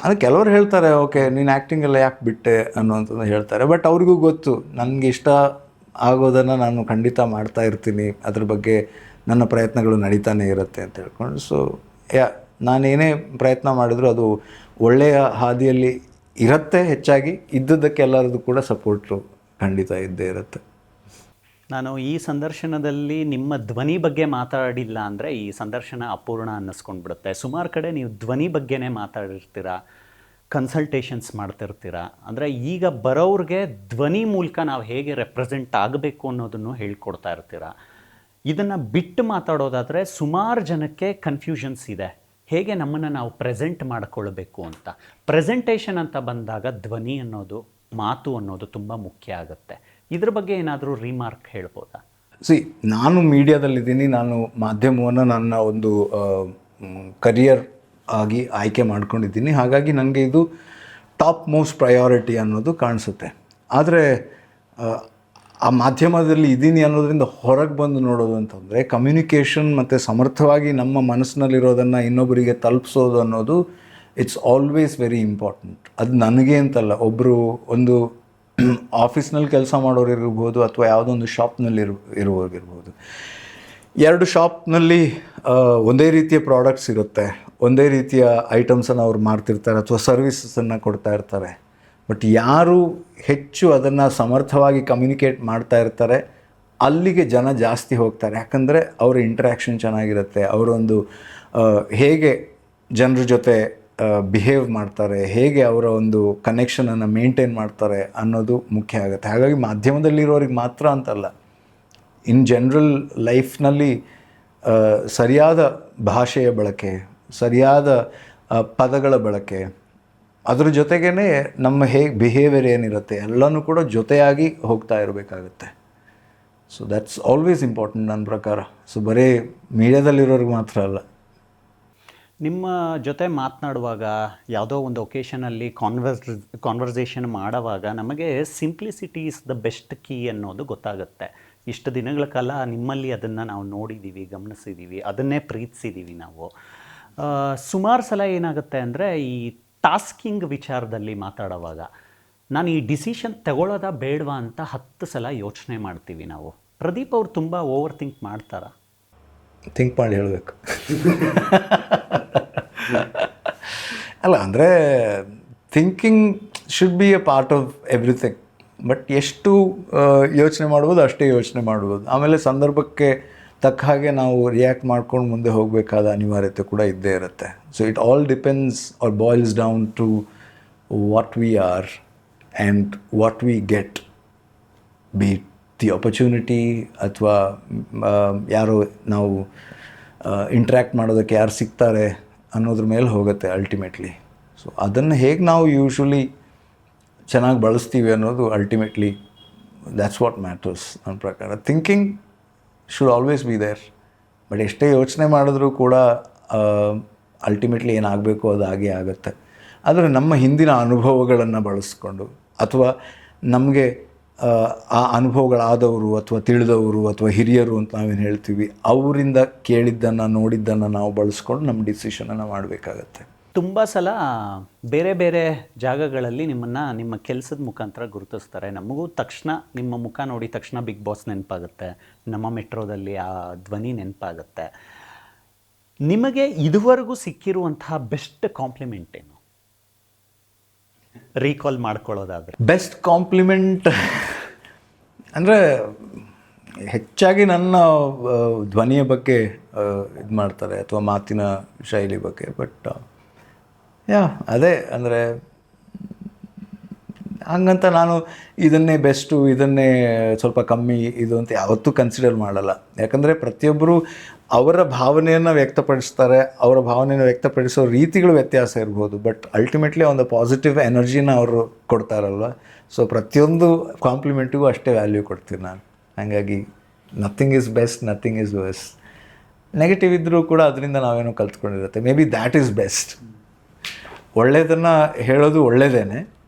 ಅದು ಕೆಲವರು ಹೇಳ್ತಾರೆ, ಓಕೆ ನೀನು ಆ್ಯಕ್ಟಿಂಗೆಲ್ಲ ಯಾಕೆ ಬಿಟ್ಟೆ ಅನ್ನುವಂಥದ್ದು ಹೇಳ್ತಾರೆ. ಬಟ್ ಅವ್ರಿಗೂ ಗೊತ್ತು ನನಗೆ ಇಷ್ಟ ಆಗೋದನ್ನು ನಾನು ಖಂಡಿತ ಮಾಡ್ತಾ ಇರ್ತೀನಿ, ಅದ್ರ ಬಗ್ಗೆ ನನ್ನ ಪ್ರಯತ್ನಗಳು ನಡೀತಾನೆ ಇರುತ್ತೆ ಅಂತ ಹೇಳ್ಕೊಂಡು. ಸೊ ನಾನೇನೇ ಪ್ರಯತ್ನ ಮಾಡಿದ್ರು ಅದು ಒಳ್ಳೆಯ ಹಾದಿಯಲ್ಲಿ ಇರುತ್ತೆ. ಹೆಚ್ಚಾಗಿ ಇದ್ದದ್ದಕ್ಕೆಲ್ಲರದು ಕೂಡ ಸಪೋರ್ಟು ಖಂಡಿತ ಇದ್ದೇ ಇರುತ್ತೆ. ನಾನು ಈ ಸಂದರ್ಶನದಲ್ಲಿ ನಿಮ್ಮ ಧ್ವನಿ ಬಗ್ಗೆ ಮಾತಾಡಿಲ್ಲ ಅಂದರೆ ಈ ಸಂದರ್ಶನ ಅಪೂರ್ಣ ಅನ್ನಿಸ್ಕೊಂಡ್ಬಿಡುತ್ತೆ. ಸುಮಾರು ಕಡೆ ನೀವು ಧ್ವನಿ ಬಗ್ಗೆನೇ ಮಾತಾಡಿರ್ತೀರ, ಕನ್ಸಲ್ಟೇಷನ್ಸ್ ಮಾಡ್ತಿರ್ತೀರ. ಅಂದರೆ ಈಗ ಬರೋವ್ರಿಗೆ ಧ್ವನಿ ಮೂಲಕ ನಾವು ಹೇಗೆ ರೆಪ್ರೆಸೆಂಟ್ ಆಗಬೇಕು ಅನ್ನೋದನ್ನು ಹೇಳ್ಕೊಡ್ತಾ ಇರ್ತೀರ. ಇದನ್ನು ಬಿಟ್ಟು ಮಾತಾಡೋದಾದರೆ ಸುಮಾರು ಜನಕ್ಕೆ ಕನ್ಫ್ಯೂಷನ್ಸ್ ಇದೆ, ಹೇಗೆ ನಮ್ಮನ್ನು ನಾವು ಪ್ರೆಸೆಂಟ್ ಮಾಡಿಕೊಳ್ಬೇಕು ಅಂತ. ಪ್ರೆಸೆಂಟೇಷನ್ ಅಂತ ಬಂದಾಗ ಧ್ವನಿ ಅನ್ನೋದು, ಮಾತು ಅನ್ನೋದು ತುಂಬ ಮುಖ್ಯ ಆಗುತ್ತೆ. ಇದ್ರ ಬಗ್ಗೆ ಏನಾದರೂ ರಿಮಾರ್ಕ್ ಹೇಳ್ಬೋದಾ? ನಾನು ಮೀಡಿಯಾದಲ್ಲಿದ್ದೀನಿ, ನಾನು ಮಾಧ್ಯಮವನ್ನು ನನ್ನ ಒಂದು ಕರಿಯರ್ ಆಗಿ ಆಯ್ಕೆ ಮಾಡ್ಕೊಂಡಿದ್ದೀನಿ. ಹಾಗಾಗಿ ನನಗೆ ಇದು ಟಾಪ್ ಮೋಸ್ಟ್ ಪ್ರಯಾರಿಟಿ ಅನ್ನೋದು ಕಾಣಿಸುತ್ತೆ. ಆದರೆ ಆ ಮಾಧ್ಯಮದಲ್ಲಿ ಇದ್ದೀನಿ ಅನ್ನೋದ್ರಿಂದ ಹೊರಗೆ ಬಂದು ನೋಡೋದು ಅಂತಂದರೆ ಕಮ್ಯುನಿಕೇಷನ್ ಮತ್ತು ಸಮರ್ಥವಾಗಿ ನಮ್ಮ ಮನಸ್ಸಿನಲ್ಲಿರೋದನ್ನು ಇನ್ನೊಬ್ಬರಿಗೆ ತಲುಪಿಸೋದು ಅನ್ನೋದು ಇಟ್ಸ್ ಆಲ್ವೇಸ್ ವೆರಿ ಇಂಪಾರ್ಟೆಂಟ್. ಅದು ನನಗೆ ಅಂತಲ್ಲ, ಒಬ್ಬರು ಒಂದು ಆಫೀಸ್ನಲ್ಲಿ ಕೆಲಸ ಮಾಡೋರು ಇರ್ಬೋದು, ಅಥವಾ ಯಾವುದೋ ಒಂದು ಶಾಪ್ನಲ್ಲಿ ಇರುವವರಿರ್ಬೋದು. 2 ಶಾಪ್ನಲ್ಲಿ ಒಂದೇ ರೀತಿಯ ಪ್ರಾಡಕ್ಟ್ಸ್ ಇರುತ್ತೆ, ಒಂದೇ ರೀತಿಯ ಐಟಮ್ಸನ್ನು ಅವ್ರು ಮಾರ್ತಿರ್ತಾರೆ ಅಥವಾ ಸರ್ವಿಸಸನ್ನು ಕೊಡ್ತಾ ಇರ್ತಾರೆ. ಬಟ್ ಯಾರು ಹೆಚ್ಚು ಅದನ್ನು ಸಮರ್ಥವಾಗಿ ಕಮ್ಯುನಿಕೇಟ್ ಮಾಡ್ತಾ ಇರ್ತಾರೆ ಅಲ್ಲಿಗೆ ಜನ ಜಾಸ್ತಿ ಹೋಗ್ತಾರೆ. ಯಾಕಂದರೆ ಅವರ ಇಂಟ್ರ್ಯಾಕ್ಷನ್ ಚೆನ್ನಾಗಿರುತ್ತೆ, ಅವರೊಂದು ಹೇಗೆ ಜನರ ಜೊತೆ ಬಿಹೇವ್ ಮಾಡ್ತಾರೆ, ಹೇಗೆ ಅವರ ಒಂದು ಕನೆಕ್ಷನನ್ನು ಮೇಂಟೈನ್ ಮಾಡ್ತಾರೆ ಅನ್ನೋದು ಮುಖ್ಯ ಆಗುತ್ತೆ. ಹಾಗಾಗಿ ಮಾಧ್ಯಮದಲ್ಲಿರೋರಿಗೆ ಮಾತ್ರ ಅಂತಲ್ಲ, ಇನ್ ಜನರಲ್ ಲೈಫ್ನಲ್ಲಿ ಸರಿಯಾದ ಭಾಷೆಯ ಬಳಕೆ, ಸರಿಯಾದ ಪದಗಳ ಬಳಕೆ, ಅದ್ರ ಜೊತೆಗೇ ನಮ್ಮ ಹೇಗೆ ಬಿಹೇವಿಯರ್ ಏನಿರುತ್ತೆ ಎಲ್ಲನೂ ಕೂಡ ಜೊತೆಯಾಗಿ ಹೋಗ್ತಾ ಇರಬೇಕಾಗುತ್ತೆ. ಸೊ ದ್ಯಾಟ್ಸ್ ಆಲ್ವೇಸ್ ಇಂಪಾರ್ಟೆಂಟ್ ನನ್ನ ಪ್ರಕಾರ. ಸೊ ಬರೀ ಮೀಡಿಯಾದಲ್ಲಿರೋರಿಗೆ ಮಾತ್ರ ಅಲ್ಲ. ನಿಮ್ಮ ಜೊತೆ ಮಾತನಾಡುವಾಗ ಯಾವುದೋ ಒಂದು ಒಕೇಶನಲ್ಲಿ ಕಾನ್ವರ್ಸೇಷನ್ ಮಾಡುವಾಗ ನಮಗೆ simplicity is the best key ಅನ್ನೋದು ಗೊತ್ತಾಗುತ್ತೆ. ಇಷ್ಟು ದಿನಗಳ ಕಾಲ ನಿಮ್ಮಲ್ಲಿ ಅದನ್ನು ನಾವು ನೋಡಿದ್ದೀವಿ, ಗಮನಿಸಿದ್ದೀವಿ, ಅದನ್ನೇ ಪ್ರೀತಿಸಿದ್ದೀವಿ ನಾವು. ಸುಮಾರು ಸಲ ಏನಾಗುತ್ತೆ ಅಂದರೆ ಈ ಟಾಸ್ಕಿಂಗ್ ವಿಚಾರದಲ್ಲಿ ಮಾತಾಡುವಾಗ ನಾನು ಈ ಡಿಸಿಷನ್ ತಗೊಳ್ಳೋದಾ ಬೇಡವಾ ಅಂತ 10 ಸಲ ಯೋಚನೆ ಮಾಡ್ತೀವಿ ನಾವು. ಪ್ರದೀಪ್ ಅವ್ರು ತುಂಬ ಓವರ್ ಥಿಂಕ್ ಮಾಡ್ತಾರಾ? ಥಿಂಕ್ ಮಾಡಿ ಹೇಳಬೇಕು. ಅಲ್ಲ, ಅಂದರೆ thinking should be A part of everything. But ಎಷ್ಟು ಯೋಚನೆ ಮಾಡ್ಬೋದು ಅಷ್ಟೇ ಯೋಚನೆ ಮಾಡ್ಬೋದು. ಆಮೇಲೆ ಸಂದರ್ಭಕ್ಕೆ ತಕ್ಕ ಹಾಗೆ ನಾವು ರಿಯಾಕ್ಟ್ ಮಾಡ್ಕೊಂಡು ಮುಂದೆ ಹೋಗಬೇಕಾದ ಅನಿವಾರ್ಯತೆ ಕೂಡ ಇದ್ದೇ ಇರುತ್ತೆ. So it all depends or boils down to what we are and what we get, be the opportunity ಅಥವಾ ಯಾರು ನಾವು ಇಂಟ್ರ್ಯಾಕ್ಟ್ ಮಾಡೋದಕ್ಕೆ ಯಾರು ಸಿಗ್ತಾರೆ ಅನ್ನೋದ್ರ ಮೇಲೆ ಹೋಗುತ್ತೆ ಅಲ್ಟಿಮೇಟ್ಲಿ. ಸೊ ಅದನ್ನು ಹೇಗೆ ನಾವು ಯೂಶ್ವಲಿ ಚೆನ್ನಾಗಿ ಬಳಸ್ತೀವಿ ಅನ್ನೋದು ಅಲ್ಟಿಮೇಟ್ಲಿ ದ್ಯಾಟ್ಸ್ ವಾಟ್ ಮ್ಯಾಟರ್ಸ್ ನನ್ನ ಪ್ರಕಾರ. Thinking should always be there, but ಎಷ್ಟೇ ಯೋಚನೆ ಮಾಡಿದ್ರೂ ಕೂಡ ಅಲ್ಟಿಮೇಟ್ಲಿ ಏನಾಗಬೇಕು ಅದು ಹಾಗೇ ಆಗುತ್ತೆ. ಆದರೆ ನಮ್ಮ ಹಿಂದಿನ ಅನುಭವಗಳನ್ನು ಬಳಸ್ಕೊಂಡು ಅಥವಾ ನಮಗೆ ಆ ಅನುಭವಗಳಾದವರು ಅಥವಾ ತಿಳಿದವರು ಅಥವಾ ಹಿರಿಯರು ಅಂತ ನಾವೇನು ಹೇಳ್ತೀವಿ, ಅವರಿಂದ ಕೇಳಿದ್ದನ್ನು ನೋಡಿದ್ದನ್ನು ನಾವು ಬಳಸ್ಕೊಂಡು ನಮ್ಮ ಡಿಸಿಷನನ್ನು ಮಾಡಬೇಕಾಗತ್ತೆ. ತುಂಬ ಸಲ ಬೇರೆ ಬೇರೆ ಜಾಗಗಳಲ್ಲಿ ನಿಮ್ಮನ್ನು ನಿಮ್ಮ ಕೆಲಸದ ಮುಖಾಂತರ ಗುರುತಿಸ್ತಾರೆ. ನಮಗೂ ತಕ್ಷಣ ನಿಮ್ಮ ಮುಖ ನೋಡಿದ ತಕ್ಷಣ ಬಿಗ್ ಬಾಸ್ ನೆನಪಾಗುತ್ತೆ, ನಮ್ಮ ಮೆಟ್ರೋದಲ್ಲಿ ಆ ಧ್ವನಿ ನೆನಪಾಗುತ್ತೆ. ನಿಮಗೆ ಇದುವರೆಗೂ ಸಿಕ್ಕಿರುವಂತಹ ಬೆಸ್ಟ್ ಕಾಂಪ್ಲಿಮೆಂಟ್ ಏನು, ರೀಕಾಲ್ ಮಾಡ್ಕೊಳ್ಳೋದಾದರೆ? ಬೆಸ್ಟ್ ಕಾಂಪ್ಲಿಮೆಂಟ್ ಅಂದರೆ ಹೆಚ್ಚಾಗಿ ನನ್ನ ಧ್ವನಿಯ ಬಗ್ಗೆ ಇದು ಮಾಡ್ತಾರೆ ಅಥವಾ ಮಾತಿನ ಶೈಲಿ ಬಗ್ಗೆ. ಬಟ್ ಅದೇ ಅಂದರೆ ಹಂಗಂತ ನಾನು ಇದನ್ನೇ ಬೆಸ್ಟು, ಇದನ್ನೇ ಸ್ವಲ್ಪ ಕಮ್ಮಿ ಇದು ಅಂತ ಯಾವತ್ತೂ ಕನ್ಸಿಡರ್ ಮಾಡಲ್ಲ. ಯಾಕಂದರೆ ಪ್ರತಿಯೊಬ್ಬರು ಅವರ ಭಾವನೆಯನ್ನು ವ್ಯಕ್ತಪಡಿಸ್ತಾರೆ, ಅವರ ಭಾವನೆಯನ್ನು ವ್ಯಕ್ತಪಡಿಸೋ ರೀತಿಗಳು ವ್ಯತ್ಯಾಸ ಇರ್ಬೋದು, ಬಟ್ ಅಲ್ಟಿಮೇಟ್ಲಿ ಒಂದು ಪಾಸಿಟಿವ್ ಎನರ್ಜಿನ ಅವರು ಕೊಡ್ತಾರಲ್ವ. ಸೊ ಪ್ರತಿಯೊಂದು ಕಾಂಪ್ಲಿಮೆಂಟಿಗೂ ಅಷ್ಟೇ ವ್ಯಾಲ್ಯೂ ಕೊಡ್ತೀನಿ ನಾನು. ಹಾಗಾಗಿ nothing is best, nothing is worse. Negative ಇದ್ದರೂ ಕೂಡ ಅದರಿಂದ ನಾವೇನೋ ಕಲ್ತ್ಕೊಂಡಿರುತ್ತೆ. Maybe that is best. ಒಳ್ಳೆಯದನ್ನು ಹೇಳೋದು ಒಳ್ಳೆಯದೇನೆ,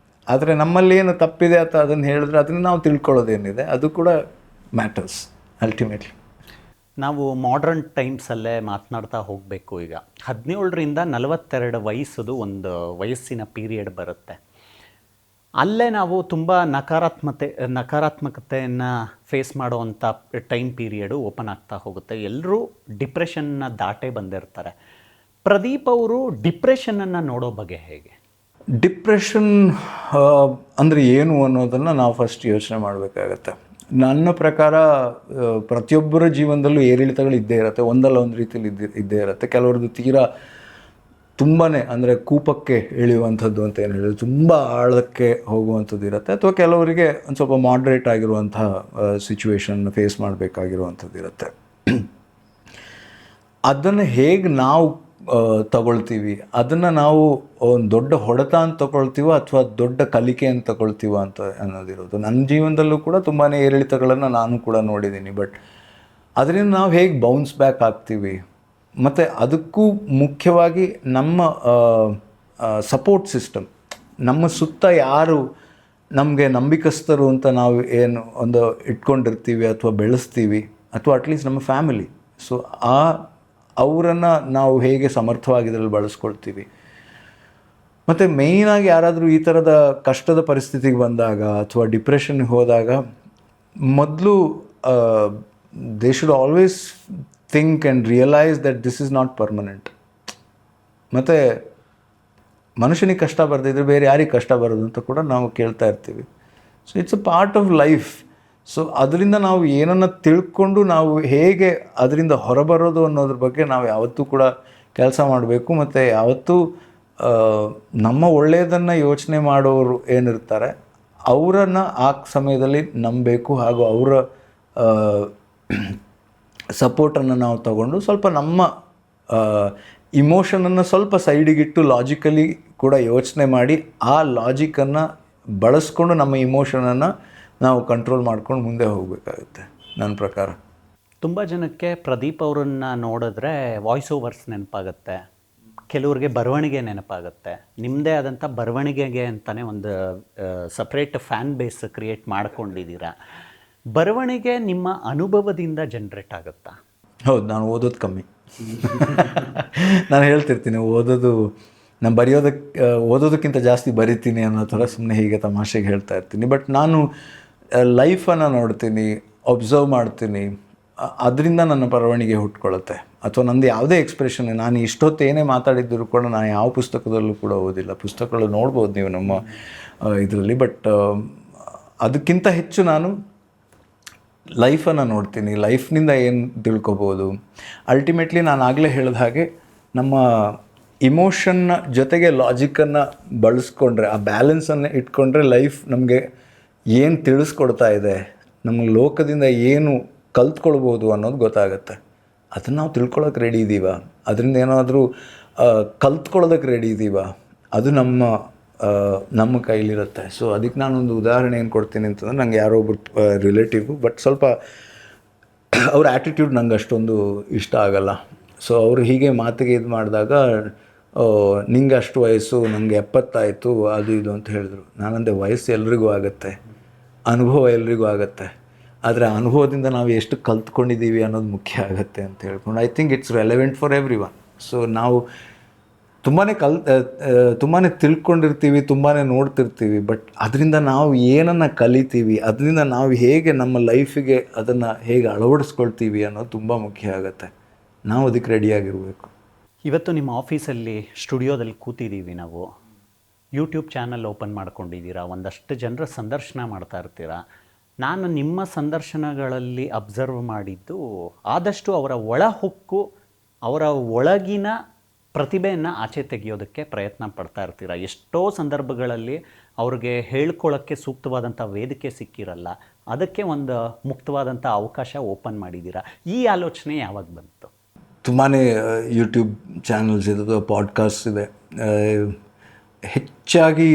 ಆದರೆ ನಮ್ಮಲ್ಲಿ ಏನು ತಪ್ಪಿದೆ ಅಥವಾ ಅದನ್ನು ಹೇಳಿದ್ರೆ ಅದನ್ನು ನಾವು ತಿಳ್ಕೊಳ್ಳೋದೇನಿದೆ ಅದು ಕೂಡ ಮ್ಯಾಟರ್ಸ್ ಅಲ್ಟಿಮೇಟ್ಲಿ. ನಾವು ಮಾಡ್ರನ್ ಟೈಮ್ಸಲ್ಲೇ ಮಾತನಾಡ್ತಾ ಹೋಗಬೇಕು. ಈಗ 17ರಿಂದ 42 ವಯಸ್ಸದು ಒಂದು ವಯಸ್ಸಿನ ಪೀರಿಯಡ್ ಬರುತ್ತೆ. ಅಲ್ಲೇ ನಾವು ತುಂಬ ನಕಾರಾತ್ಮಕತೆಯನ್ನು ಫೇಸ್ ಮಾಡುವಂಥ ಟೈಮ್ ಪೀರಿಯಡು ಓಪನ್ ಆಗ್ತಾ ಹೋಗುತ್ತೆ. ಎಲ್ಲರೂ ಡಿಪ್ರೆಷನ್ನ ದಾಟೇ ಬಂದಿರ್ತಾರೆ. ಪ್ರದೀಪ್ ಅವರು ಡಿಪ್ರೆಷನನ್ನು ನೋಡೋ ಬಗ್ಗೆ ಹೇಗೆ? ಡಿಪ್ರೆಷನ್ ಅಂದರೆ ಏನು ಅನ್ನೋದನ್ನು ನಾವು ಫಸ್ಟ್ ಯೋಚನೆ ಮಾಡಬೇಕಾಗತ್ತೆ. ನನ್ನ ಪ್ರಕಾರ ಪ್ರತಿಯೊಬ್ಬರ ಜೀವನದಲ್ಲೂ ಏರಿಳಿತಗಳು ಇದ್ದೇ ಇರುತ್ತೆ, ಒಂದಲ್ಲ ಒಂದು ರೀತಿಯಲ್ಲಿ ಇದ್ದೇ ಇರುತ್ತೆ. ಕೆಲವ್ರದ್ದು ತೀರಾ ತುಂಬಾ ಅಂದರೆ ಕೂಪಕ್ಕೆ ಇಳಿಯುವಂಥದ್ದು ಅಂತ ಏನು ಹೇಳಿದ್ರು, ತುಂಬ ಆಳಕ್ಕೆ ಹೋಗುವಂಥದ್ದು ಇರುತ್ತೆ. ಅಥವಾ ಕೆಲವರಿಗೆ ಒಂದು ಸ್ವಲ್ಪ ಮಾಡ್ರೇಟ್ ಆಗಿರುವಂತಹ ಸಿಚುವೇಶನ್ ಫೇಸ್ ಮಾಡಬೇಕಾಗಿರುವಂಥದ್ದು ಇರುತ್ತೆ. ಅದನ್ನು ಹೇಗೆ ನಾವು ತಗೊಳ್ತೀವಿ, ಅದನ್ನು ನಾವು ಒಂದು ದೊಡ್ಡ ಹೊಡೆತ ಅಂತ ತಗೊಳ್ತೀವೋ ಅಥವಾ ದೊಡ್ಡ ಕಲಿಕೆ ಅಂತ ತಗೊಳ್ತೀವೋ ಅಂತ ಅನ್ನೋದಿರೋದು. ನನ್ನ ಜೀವನದಲ್ಲೂ ಕೂಡ ತುಂಬಾ ಏರಿಳಿತಗಳನ್ನು ನಾನು ಕೂಡ ನೋಡಿದ್ದೀನಿ. ಬಟ್ ಅದರಿಂದ ನಾವು ಹೇಗೆ ಬೌನ್ಸ್ ಬ್ಯಾಕ್ ಆಗ್ತೀವಿ, ಮತ್ತು ಅದಕ್ಕೂ ಮುಖ್ಯವಾಗಿ ನಮ್ಮ ಸಪೋರ್ಟ್ ಸಿಸ್ಟಮ್, ನಮ್ಮ ಸುತ್ತ ಯಾರು ನಮಗೆ ನಂಬಿಕಸ್ಥರು ಅಂತ ನಾವು ಏನು ಒಂದು ಇಟ್ಕೊಂಡಿರ್ತೀವಿ ಅಥವಾ ಬೆಳೆಸ್ತೀವಿ, ಅಥವಾ ಅಟ್ಲೀಸ್ಟ್ ನಮ್ಮ ಫ್ಯಾಮಿಲಿ. ಸೊ ಅವರನ್ನು ನಾವು ಹೇಗೆ ಸಮರ್ಥವಾಗಿ ಇದರಲ್ಲಿ ಬಳಸ್ಕೊಳ್ತೀವಿ. ಮತ್ತು ಮೇಯ್ನಾಗಿ ಯಾರಾದರೂ ಈ ಥರದ ಕಷ್ಟದ ಪರಿಸ್ಥಿತಿಗೆ ಬಂದಾಗ ಅಥವಾ ಡಿಪ್ರೆಷನ್ಗೆ ಹೋದಾಗ ಮೊದಲು they should always think and realise that this is not permanent. ಮತ್ತು ಮನುಷ್ಯನಿಗೆ ಕಷ್ಟ ಬರ್ದಿದ್ರೆ ಬೇರೆ ಯಾರಿಗೆ ಕಷ್ಟ ಬರೋದು ಅಂತ ಕೂಡ ನಾವು ಕೇಳ್ತಾ ಇರ್ತೀವಿ. So it's a part of life. So ಅದರಿಂದ ನಾವು ಏನನ್ನು ತಿಳ್ಕೊಂಡು ನಾವು ಹೇಗೆ ಅದರಿಂದ ಹೊರಬರೋದು ಅನ್ನೋದ್ರ ಬಗ್ಗೆ ನಾವು ಯಾವತ್ತೂ ಕೂಡ ಕೆಲಸ ಮಾಡಬೇಕು. ಮತ್ತು ಯಾವತ್ತೂ ನಮ್ಮ ಒಳ್ಳೆಯದನ್ನು ಯೋಚನೆ ಮಾಡೋರು ಏನಿರ್ತಾರೆ ಅವರನ್ನು ಆ ಸಮಯದಲ್ಲಿ ನಂಬಬೇಕು. ಹಾಗೂ ಅವರ ಸಪೋರ್ಟನ್ನು ನಾವು ತಗೊಂಡು ಸ್ವಲ್ಪ ನಮ್ಮ ಇಮೋಷನನ್ನು ಸ್ವಲ್ಪ ಸೈಡಿಗಿಟ್ಟು ಲಾಜಿಕಲಿ ಕೂಡ ಯೋಚನೆ ಮಾಡಿ ಆ ಲಾಜಿಕನ್ನು ಬಳಸ್ಕೊಂಡು ನಮ್ಮ ಇಮೋಷನನ್ನು ನಾವು ಕಂಟ್ರೋಲ್ ಮಾಡ್ಕೊಂಡು ಮುಂದೆ ಹೋಗಬೇಕಾಗುತ್ತೆ. ನನ್ನ ಪ್ರಕಾರ. ತುಂಬ ಜನಕ್ಕೆ ಪ್ರದೀಪ್ ಅವರನ್ನು ನೋಡಿದ್ರೆ ವಾಯ್ಸ್ ಓವರ್ಸ್ ನೆನಪಾಗುತ್ತೆ, ಕೆಲವ್ರಿಗೆ ಬರವಣಿಗೆ ನೆನಪಾಗುತ್ತೆ. ನಿಮ್ಮದೇ ಆದಂಥ ಬರವಣಿಗೆಗೆ ಅಂತಲೇ ಒಂದು ಸಪ್ರೇಟ್ ಫ್ಯಾನ್ ಬೇಸ್ ಕ್ರಿಯೇಟ್ ಮಾಡ್ಕೊಂಡಿದ್ದೀರಾ. ಬರವಣಿಗೆ ನಿಮ್ಮ ಅನುಭವದಿಂದ ಜನ್ರೇಟ್ ಆಗುತ್ತಾ? ಹೌದು, ನಾನು ಓದೋದು ಕಮ್ಮಿ. ನಾನು ಹೇಳ್ತಿರ್ತೀನಿ ನಾನು ಓದೋದಕ್ಕಿಂತ ಜಾಸ್ತಿ ಬರಿತೀನಿ ಅನ್ನೋ ಥರ ಸುಮ್ಮನೆ ಹೀಗೆ ತಮಾಷೆಗೆ ಹೇಳ್ತಾ ಇರ್ತೀನಿ. ಬಟ್ ನಾನು ಲೈಫನ್ನು ನೋಡ್ತೀನಿ, ಒಬ್ಸರ್ವ್ ಮಾಡ್ತೀನಿ, ಅದರಿಂದ ನನ್ನ ಬರವಣಿಗೆ ಹುಟ್ಕೊಳ್ಳುತ್ತೆ. ಅಥವಾ ನಂದು ಯಾವುದೇ ಎಕ್ಸ್ಪ್ರೆಷನ್, ನಾನು ಇಷ್ಟೊತ್ತು ಏನೇ ಮಾತಾಡಿದ್ದರೂ ಕೂಡ ನಾನು ಯಾವ ಪುಸ್ತಕದಲ್ಲೂ ಕೂಡ ಓದಿಲ್ಲ. ಪುಸ್ತಕಗಳು ನೋಡ್ಬೋದು ನೀವು ನಮ್ಮ ಇದರಲ್ಲಿ. ಬಟ್ ಅದಕ್ಕಿಂತ ಹೆಚ್ಚು ನಾನು ಲೈಫನ್ನು ನೋಡ್ತೀನಿ, ಲೈಫ್ನಿಂದ ಏನು ತಿಳ್ಕೊಬೋದು. ಅಲ್ಟಿಮೇಟ್ಲಿ ನಾನು ಆಗಲೇ ಹೇಳಿದ ಹಾಗೆ ನಮ್ಮ ಇಮೋಷನ್ನ ಜೊತೆಗೆ ಲಾಜಿಕ್ಕನ್ನು ಬಳಸ್ಕೊಂಡ್ರೆ, ಆ ಬ್ಯಾಲೆನ್ಸನ್ನು ಇಟ್ಕೊಂಡ್ರೆ ಲೈಫ್ ನಮಗೆ ಏನು ತಿಳಿಸ್ಕೊಡ್ತಾ ಇದೆ, ನಮ್ಮ ಲೋಕದಿಂದ ಏನು ಕಲ್ತ್ಕೊಳ್ಬೋದು ಅನ್ನೋದು ಗೊತ್ತಾಗುತ್ತೆ. ಅದನ್ನು ನಾವು ತಿಳ್ಕೊಳ್ಳೋಕೆ ರೆಡಿ ಇದ್ದೀವ, ಅದರಿಂದ ಏನಾದರೂ ಕಲ್ತ್ಕೊಳ್ಳೋದಕ್ಕೆ ರೆಡಿ ಇದ್ದೀವ, ಅದು ನಮ್ಮ ಕೈಲಿರುತ್ತೆ. ಸೊ ಅದಕ್ಕೆ ನಾನೊಂದು ಉದಾಹರಣೆ ಏನು ಕೊಡ್ತೀನಿ ಅಂತಂದರೆ, ನಂಗೆ ಯಾರೋ ಒಬ್ಬರು ರಿಲೇಟಿವ್, ಬಟ್ ಸ್ವಲ್ಪ ಅವ್ರ ಆ್ಯಟಿಟ್ಯೂಡ್ ನಂಗೆ ಅಷ್ಟೊಂದು ಇಷ್ಟ ಆಗಲ್ಲ. ಸೊ ಅವರು ಹೀಗೆ ಮಾತಿಗೆ ಇದು ಮಾಡಿದಾಗ, ನಿಂಗೆ ಅಷ್ಟು ವಯಸ್ಸು, ನನಗೆ 70 ಆಯಿತು, ಅದು ಇದು ಅಂತ ಹೇಳಿದ್ರು. ನಾನಂದೆ, ವಯಸ್ಸು ಎಲ್ರಿಗೂ ಆಗುತ್ತೆ, ಅನುಭವ ಎಲ್ರಿಗೂ ಆಗುತ್ತೆ, ಆದರೆ ಅನುಭವದಿಂದ ನಾವು ಎಷ್ಟು ಕಲ್ತ್ಕೊಂಡಿದ್ದೀವಿ ಅನ್ನೋದು ಮುಖ್ಯ ಆಗುತ್ತೆ ಅಂತ ಹೇಳ್ಕೊಂಡು, I think it's relevant for every one. So ನಾವು ತುಂಬಾ ತಿಳ್ಕೊಂಡಿರ್ತೀವಿ, ತುಂಬಾ ನೋಡ್ತಿರ್ತೀವಿ, ಬಟ್ ಅದರಿಂದ ನಾವು ಏನನ್ನು ಕಲಿತೀವಿ, ಅದರಿಂದ ನಾವು ಹೇಗೆ ನಮ್ಮ ಲೈಫಿಗೆ ಅದನ್ನು ಹೇಗೆ ಅಳವಡಿಸ್ಕೊಳ್ತೀವಿ ಅನ್ನೋದು ತುಂಬ ಮುಖ್ಯ ಆಗುತ್ತೆ. ನಾವು ಅದಕ್ಕೆ ರೆಡಿಯಾಗಿರಬೇಕು. ಇವತ್ತು ನಿಮ್ಮ ಆಫೀಸಲ್ಲಿ ಸ್ಟುಡಿಯೋದಲ್ಲಿ ಕೂತಿದ್ದೀವಿ ನಾವು, ಯೂಟ್ಯೂಬ್ ಚಾನಲ್ ಓಪನ್ ಮಾಡ್ಕೊಂಡಿದ್ದೀರಾ, ಒಂದಷ್ಟು ಜನರ ಸಂದರ್ಶನ ಮಾಡ್ತಾ ಇರ್ತೀರಾ. ನಾನು ನಿಮ್ಮ ಸಂದರ್ಶನಗಳಲ್ಲಿ ಅಬ್ಸರ್ವ್ ಮಾಡಿದ್ದು, ಆದಷ್ಟು ಅವರ ಒಳಹೊಕ್ಕು, ಅವರ ಒಳಗಿನ ಪ್ರತಿಭೆಯನ್ನು ಆಚೆ ತೆಗೆಯೋದಕ್ಕೆ ಪ್ರಯತ್ನ ಪಡ್ತಾ ಇರ್ತೀರ. ಎಷ್ಟೋ ಸಂದರ್ಭಗಳಲ್ಲಿ ಅವ್ರಿಗೆ ಹೇಳ್ಕೊಳ್ಳೋಕ್ಕೆ ಸೂಕ್ತವಾದಂಥ ವೇದಿಕೆ ಸಿಕ್ಕಿರಲ್ಲ, ಅದಕ್ಕೆ ಒಂದು ಮುಕ್ತವಾದಂಥ ಅವಕಾಶ ಓಪನ್ ಮಾಡಿದ್ದೀರಾ. ಈ ಆಲೋಚನೆ ಯಾವಾಗ ಬಂತು? ತುಂಬಾ ಯೂಟ್ಯೂಬ್ ಚಾನಲ್ಸ್ ಇದೆ, ಪಾಡ್ಕಾಸ್ಟ್ ಇದೆ. ಹೆಚ್ಚಾಗಿ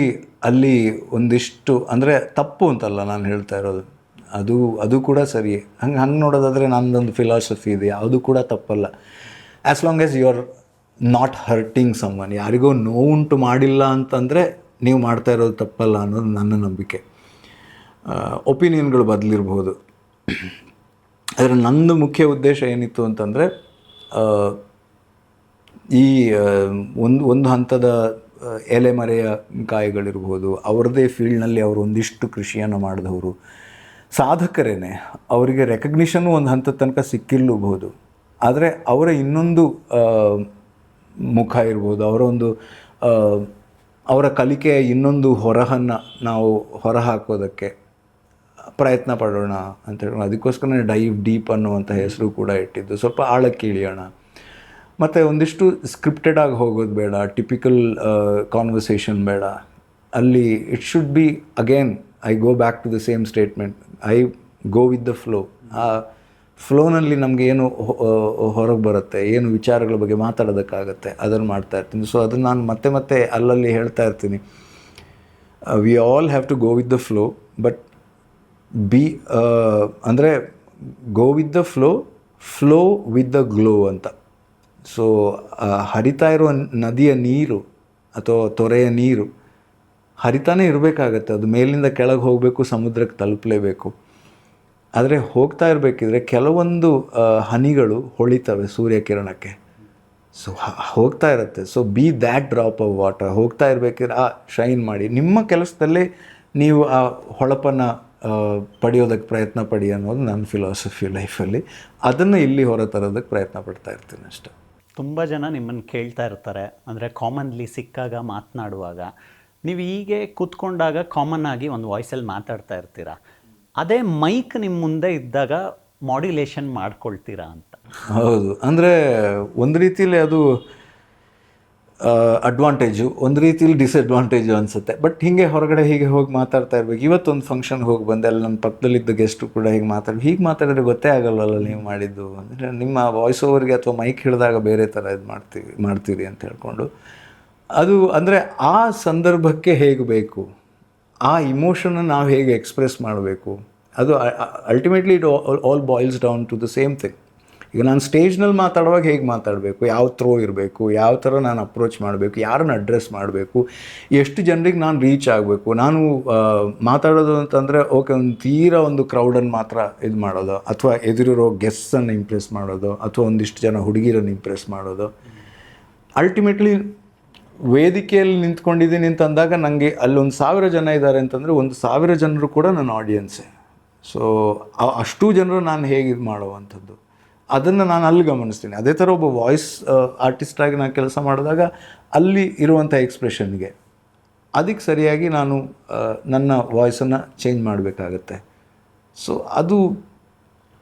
ಅಲ್ಲಿ ಒಂದಿಷ್ಟು, ಅಂದರೆ ತಪ್ಪು ಅಂತಲ್ಲ ನಾನು ಹೇಳ್ತಾ ಇರೋದು, ಅದು ಕೂಡ ಸರಿ. ಹಂಗೆ ನೋಡೋದಾದರೆ ನನ್ನದೊಂದು ಫಿಲಾಸಫಿ ಇದೆ, ಯಾವುದು ಕೂಡ ತಪ್ಪಲ್ಲ, as long as you are not hurting someone. ಯಾರಿಗೋ ನೋವುಂಟು ಮಾಡಿಲ್ಲ ಅಂತಂದರೆ ನೀವು ಮಾಡ್ತಾ ಇರೋದು ತಪ್ಪಲ್ಲ ಅನ್ನೋದು ನನ್ನ ನಂಬಿಕೆ. ಒಪಿನಿಯನ್ಗಳು ಬದಲಿರ್ಬೋದು, ಆದರೆ ನಂದು ಮುಖ್ಯ ಉದ್ದೇಶ ಏನಿತ್ತು ಅಂತಂದರೆ, ಈ ಒಂದು ಹಂತದ ಎಲೆಮರೆಯ ಕಾಯಿಗಳಿರ್ಬೋದು, ಅವ್ರದ್ದೇ ಫೀಲ್ಡ್ನಲ್ಲಿ ಅವರು ಒಂದಿಷ್ಟು ಕೃಷಿಯನ್ನು ಮಾಡಿದವರು ಸಾಧಕರೇನೆ, ಅವರಿಗೆ ರೆಕಗ್ನಿಷನ್ನು ಒಂದು ಹಂತದ ತನಕ ಸಿಕ್ಕಿರಲೂಬಹುದು. ಆದರೆ ಅವರ ಇನ್ನೊಂದು ಮುಖ ಇರ್ಬೋದು, ಅವರ ಕಲಿಕೆಯ ಇನ್ನೊಂದು ಹೊರಹನ್ನು ನಾವು ಹೊರ ಹಾಕೋದಕ್ಕೆ ಪ್ರಯತ್ನ ಪಡೋಣ ಅಂತ ಹೇಳಿ, ಅದಕ್ಕೋಸ್ಕರ ಡೈವ್ ಡೀಪ್ ಅನ್ನುವಂಥ ಹೆಸರು ಕೂಡ ಇಟ್ಟಿದ್ದು. ಸ್ವಲ್ಪ ಆಳಕ್ಕೆ ಇಳಿಯೋಣ, ಮತ್ತು ಒಂದಿಷ್ಟು ಸ್ಕ್ರಿಪ್ಟೆಡ್ ಆಗಿ ಹೋಗೋದು ಬೇಡ, ಟಿಪಿಕಲ್ ಕಾನ್ವರ್ಸೇಷನ್ ಬೇಡ. ಅಲ್ಲಿ it should be, again I go back to the same statement, I go with the flow. ಆ ಫ್ಲೋನಲ್ಲಿ ನಮಗೆ ಏನು ಹೊರಗೆ ಬರುತ್ತೆ, ಏನು ವಿಚಾರಗಳ ಬಗ್ಗೆ ಮಾತಾಡೋದಕ್ಕಾಗತ್ತೆ, ಅದನ್ನು ಮಾಡ್ತಾ ಇರ್ತೀನಿ. ಸೊ ಅದನ್ನು ನಾನು ಮತ್ತೆ ಅಲ್ಲಲ್ಲಿ ಹೇಳ್ತಾ ಇರ್ತೀನಿ, we all have to go with the flow, but ಅಂದರೆ go with the flow with the glow ಅಂತ. ಸೊ ಹರಿತಾ ಇರುವ ನದಿಯ ನೀರು ಅಥವಾ ತೊರೆಯ ನೀರು ಹರಿತಾನೇ ಇರಬೇಕಾಗತ್ತೆ, ಅದು ಮೇಲಿಂದ ಕೆಳಗೆ ಹೋಗಬೇಕು, ಸಮುದ್ರಕ್ಕೆ ತಲುಪಲೇಬೇಕು. ಆದರೆ ಹೋಗ್ತಾ ಇರಬೇಕಿದ್ರೆ ಕೆಲವೊಂದು ಹನಿಗಳು ಹೊಳಿತವೆ ಸೂರ್ಯಕಿರಣಕ್ಕೆ, ಸೊ ಹೋಗ್ತಾ ಇರುತ್ತೆ. So B that drop of water. ಹೋಗ್ತಾ ಇರಬೇಕಿದ್ರೆ ಶೈನ್ ಮಾಡಿ, ನಿಮ್ಮ ಕೆಲಸದಲ್ಲೇ ನೀವು ಆ ಹೊಳಪನ್ನು ಪಡೆಯೋದಕ್ಕೆ ಪ್ರಯತ್ನ ಪಡಿ ಅನ್ನೋದು ನನ್ನ ಫಿಲಾಸಫಿ ಲೈಫಲ್ಲಿ. ಅದನ್ನು ಇಲ್ಲಿ ಹೊರ ತರೋದಕ್ಕೆ ಪ್ರಯತ್ನ ಪಡ್ತಾ ಇರ್ತೀನಿ ಅಷ್ಟೆ. ತುಂಬ ಜನ ನಿಮ್ಮನ್ನು ಕೇಳ್ತಾ ಇರ್ತಾರೆ, ಅಂದರೆ ಕಾಮನ್ಲಿ ಸಿಕ್ಕಾಗ ಮಾತನಾಡುವಾಗ ನೀವು ಹೀಗೆ ಕೂತ್ಕೊಂಡಾಗ ಕಾಮನ್ ಆಗಿ ಒಂದು ವಾಯ್ಸಲ್ಲಿ ಮಾತಾಡ್ತಾ ಇರ್ತೀರ, ಅದೇ ಮೈಕ್ ನಿಮ್ಮ ಮುಂದೆ ಇದ್ದಾಗ ಮಾಡ್ಯುಲೇಷನ್ ಮಾಡ್ಕೊಳ್ತೀರಾ ಅಂತ? ಹೌದು, ಅಂದರೆ ಒಂದು ರೀತಿಯಲ್ಲಿ ಅದು ಅಡ್ವಾಂಟೇಜು, ಒಂದು ರೀತಿಯಲ್ಲಿ ಡಿಸ್ಅಡ್ವಾಂಟೇಜು ಅನಿಸುತ್ತೆ. ಬಟ್ ಹೀಗೆ ಹೊರಗಡೆ ಹೀಗೆ ಹೋಗಿ ಮಾತಾಡ್ತಾ ಇರ್ಬೇಕು. ಇವತ್ತೊಂದು ಫಂಕ್ಷನ್ಗೆ ಹೋಗಿ ಬಂದೆ, ಅಲ್ಲಿ ನನ್ನ ಪಕ್ಕದಲ್ಲಿದ್ದ ಗೆಸ್ಟು ಕೂಡ ಹೀಗೆ ಮಾತಾಡಿದ್ರೆ ಗೊತ್ತೇ ಆಗಲ್ಲಲ್ಲ ನೀವು ಮಾಡಿದ್ದು. ಅಂದರೆ ನಿಮ್ಮ ವಾಯ್ಸ್ ಓವರ್ಗೆ ಅಥವಾ ಮೈಕ್ ಹಿಡಿದಾಗ ಬೇರೆ ಥರ ಇದು ಮಾಡ್ತೀರಿ ಅಂತ ಹೇಳ್ಕೊಂಡು, ಅದು ಅಂದರೆ ಆ ಸಂದರ್ಭಕ್ಕೆ ಹೇಗೆ ಬೇಕು, ಆ ಇಮೋಷನ್ನ ನಾವು ಹೇಗೆ ಎಕ್ಸ್ಪ್ರೆಸ್ ಮಾಡಬೇಕು, ಅದು ultimately it all boils down to the same thing. ಈಗ ನಾನು ಸ್ಟೇಜ್ನಲ್ಲಿ ಮಾತಾಡುವಾಗ ಹೇಗೆ ಮಾತಾಡಬೇಕು, ಯಾವ ಥ್ರೋ ಇರಬೇಕು, ಯಾವ ಥರ ನಾನು ಅಪ್ರೋಚ್ ಮಾಡಬೇಕು, ಯಾರನ್ನ ಅಡ್ರೆಸ್ ಮಾಡಬೇಕು, ಎಷ್ಟು ಜನರಿಗೆ ನಾನು ರೀಚ್ ಆಗಬೇಕು. ನಾನು ಮಾತಾಡೋದು ಅಂತಂದರೆ ಓಕೆ ಒಂದು ತೀರಾ ಒಂದು ಕ್ರೌಡನ್ನು ಮಾತ್ರ ಇದು ಮಾಡೋದು, ಅಥವಾ ಎದುರಿರೋ ಗೆಸ್ಟನ್ನು ಇಂಪ್ರೆಸ್ ಮಾಡೋದು, ಅಥವಾ ಒಂದಿಷ್ಟು ಜನ ಹುಡುಗಿರನ್ನು ಇಂಪ್ರೆಸ್ ಮಾಡೋದು. ಅಲ್ಟಿಮೇಟ್ಲಿ ವೇದಿಕೆಯಲ್ಲಿ ನಿಂತ್ಕೊಂಡಿದ್ದೀನಿ ಅಂತಂದಾಗ ನನಗೆ ಅಲ್ಲೊಂದು 1000 ಜನ ಇದ್ದಾರೆ ಅಂತಂದರೆ 1000 ಜನರು ಕೂಡ ನನ್ನ ಆಡಿಯನ್ಸೇ. ಸೊ ಅಷ್ಟು ಜನರು ನಾನು ಹೇಗೆ ಇದು ಮಾಡುವಂಥದ್ದು ಅದನ್ನು ನಾನು ಅಲ್ಲಿ ಗಮನಿಸ್ತೀನಿ. ಅದೇ ಥರ ಒಬ್ಬ ವಾಯ್ಸ್ ಆರ್ಟಿಸ್ಟಾಗಿ ನಾನು ಕೆಲಸ ಮಾಡಿದಾಗ ಅಲ್ಲಿ ಇರುವಂಥ ಎಕ್ಸ್ಪ್ರೆಷನ್ಗೆ ಅದಕ್ಕೆ ಸರಿಯಾಗಿ ನಾನು ನನ್ನ ವಾಯ್ಸನ್ನು ಚೇಂಜ್ ಮಾಡಬೇಕಾಗತ್ತೆ. ಸೊ ಅದು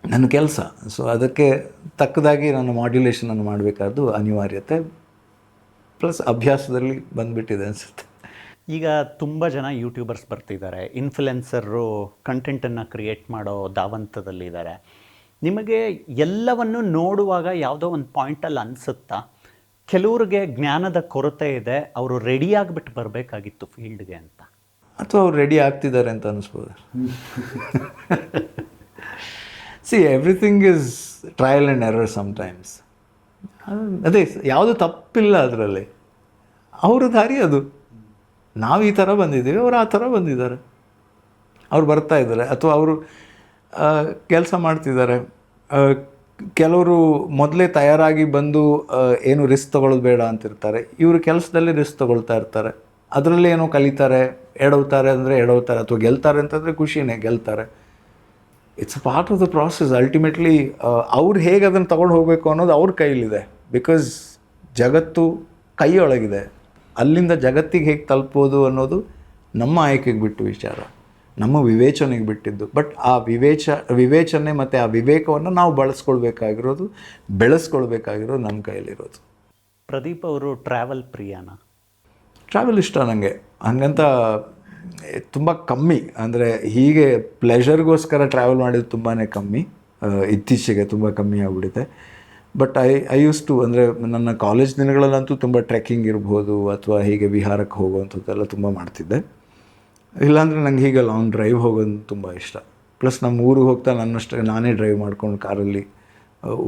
ನನ್ನ ಕೆಲಸ. ಸೊ ಅದಕ್ಕೆ ತಕ್ಕದಾಗಿ ನಾನು ಮಾಡ್ಯುಲೇಷನನ್ನು ಮಾಡಬೇಕಾದ್ದು ಅನಿವಾರ್ಯತೆ ಪ್ಲಸ್ ಅಭ್ಯಾಸದಲ್ಲಿ ಬಂದುಬಿಟ್ಟಿದೆ ಅನಿಸುತ್ತೆ. ಈಗ ತುಂಬ ಜನ ಯೂಟ್ಯೂಬರ್ಸ್ ಬರ್ತಿದ್ದಾರೆ, ಇನ್ಫ್ಲುಯೆನ್ಸರು ಕಂಟೆಂಟನ್ನು ಕ್ರಿಯೇಟ್ ಮಾಡೋ ಧಾವಂತದಲ್ಲಿದ್ದಾರೆ. ನಿಮಗೆ ಎಲ್ಲವನ್ನು ನೋಡುವಾಗ ಯಾವುದೋ ಒಂದು ಪಾಯಿಂಟಲ್ಲಿ ಅನಿಸುತ್ತಾ ಕೆಲವ್ರಿಗೆ ಜ್ಞಾನದ ಕೊರತೆ ಇದೆ, ಅವರು ರೆಡಿ ಆಗಿಬಿಟ್ಟು ಬರಬೇಕಾಗಿತ್ತು ಫೀಲ್ಡ್ಗೆ ಅಂತ, ಅಥವಾ ಅವ್ರು ರೆಡಿ ಆಗ್ತಿದ್ದಾರೆ ಅಂತ ಅನಿಸ್ಬೋದು. See everything is trial and error sometimes. ಅದೇ ಯಾವುದು ತಪ್ಪಿಲ್ಲ ಅದರಲ್ಲಿ, ಅವ್ರ ದಾರಿ ಅದು. ನಾವು ಈ ಥರ ಬಂದಿದ್ದೀವಿ, ಅವರು ಆ ಥರ ಬಂದಿದ್ದಾರೆ, ಅವ್ರು ಬರ್ತಾ ಇದ್ದಾರೆ, ಅಥವಾ ಅವರು ಕೆಲಸ ಮಾಡ್ತಿದ್ದಾರೆ. ಕೆಲವರು ಮೊದಲೇ ತಯಾರಾಗಿ ಬಂದು ಏನು ರಿಸ್ಕ್ ತೊಗೊಳ್ಳೋದು ಬೇಡ ಅಂತಿರ್ತಾರೆ. ಇವರು ಕೆಲಸದಲ್ಲಿ ರಿಸ್ಕ್ ತೊಗೊಳ್ತಾ ಇರ್ತಾರೆ, ಅದರಲ್ಲಿ ಏನೋ ಕಲಿತಾರೆ, ಎಡವ್ತಾರೆ ಅಂದರೆ ಎಡವ್ತಾರೆ, ಅಥವಾ ಗೆಲ್ತಾರೆ ಅಂತಂದರೆ ಖುಷಿನೇ, ಗೆಲ್ತಾರೆ. It's a part of the process. Ultimately ಅವ್ರು ಹೇಗೆ ಅದನ್ನು ತೊಗೊಂಡು ಹೋಗಬೇಕು ಅನ್ನೋದು ಅವ್ರ ಕೈಲಿದೆ. ಬಿಕಾಸ್ ಜಗತ್ತು ಕೈಯೊಳಗಿದೆ, ಅಲ್ಲಿಂದ ಜಗತ್ತಿಗೆ ಹೇಗೆ ತಲುಪೋದು ಅನ್ನೋದು ನಮ್ಮ ಆಯ್ಕೆಗೆ ಬಿಟ್ಟು ವಿಚಾರ, ನಮ್ಮ ವಿವೇಚನೆಗೆ ಬಿಟ್ಟಿದ್ದು. ಬಟ್ ಆ ವಿವೇಚನೆ ಮತ್ತು ಆ ವಿವೇಕವನ್ನು ನಾವು ಬೆಳೆಸ್ಕೊಳ್ಬೇಕಾಗಿರೋದು ನಮ್ಮ ಕೈಯಲ್ಲಿರೋದು. ಪ್ರದೀಪ್ ಅವರು ಟ್ರಾವೆಲ್ ಪ್ರಿಯಾನ? ಟ್ರಾವೆಲ್ ಇಷ್ಟ ನನಗೆ, ಹಂಗಂತ ತುಂಬ ಕಮ್ಮಿ. ಅಂದರೆ ಹೀಗೆ ಪ್ಲೆಷರ್ಗೋಸ್ಕರ ಟ್ರಾವೆಲ್ ಮಾಡಿದ್ದು ತುಂಬಾ ಕಮ್ಮಿ, ಇತ್ತೀಚೆಗೆ ತುಂಬ ಕಮ್ಮಿ ಆಗಿಬಿಟ್ಟಿದೆ. ಬಟ್ ಐ ಯೂಸ್ ಟು, ಅಂದರೆ ನನ್ನ ಕಾಲೇಜ್ ದಿನಗಳಲ್ಲಂತೂ ತುಂಬ ಟ್ರೆಕ್ಕಿಂಗ್ ಇರ್ಬೋದು, ಅಥವಾ ಹೀಗೆ ವಿಹಾರಕ್ಕೆ ಹೋಗುವಂಥದ್ದೆಲ್ಲ ತುಂಬ ಮಾಡ್ತಿದ್ದೆ. ಇಲ್ಲಾಂದರೆ ನಂಗೆ ಹೀಗೆ ಲಾಂಗ್ ಡ್ರೈವ್ ಹೋಗೋದು ತುಂಬ ಇಷ್ಟ. ಪ್ಲಸ್ ನಮ್ಮ ಊರಿಗೆ ಹೋಗ್ತಾ ನನ್ನಷ್ಟೇ ನಾನೇ ಡ್ರೈವ್ ಮಾಡ್ಕೊಂಡು ಕಾರಲ್ಲಿ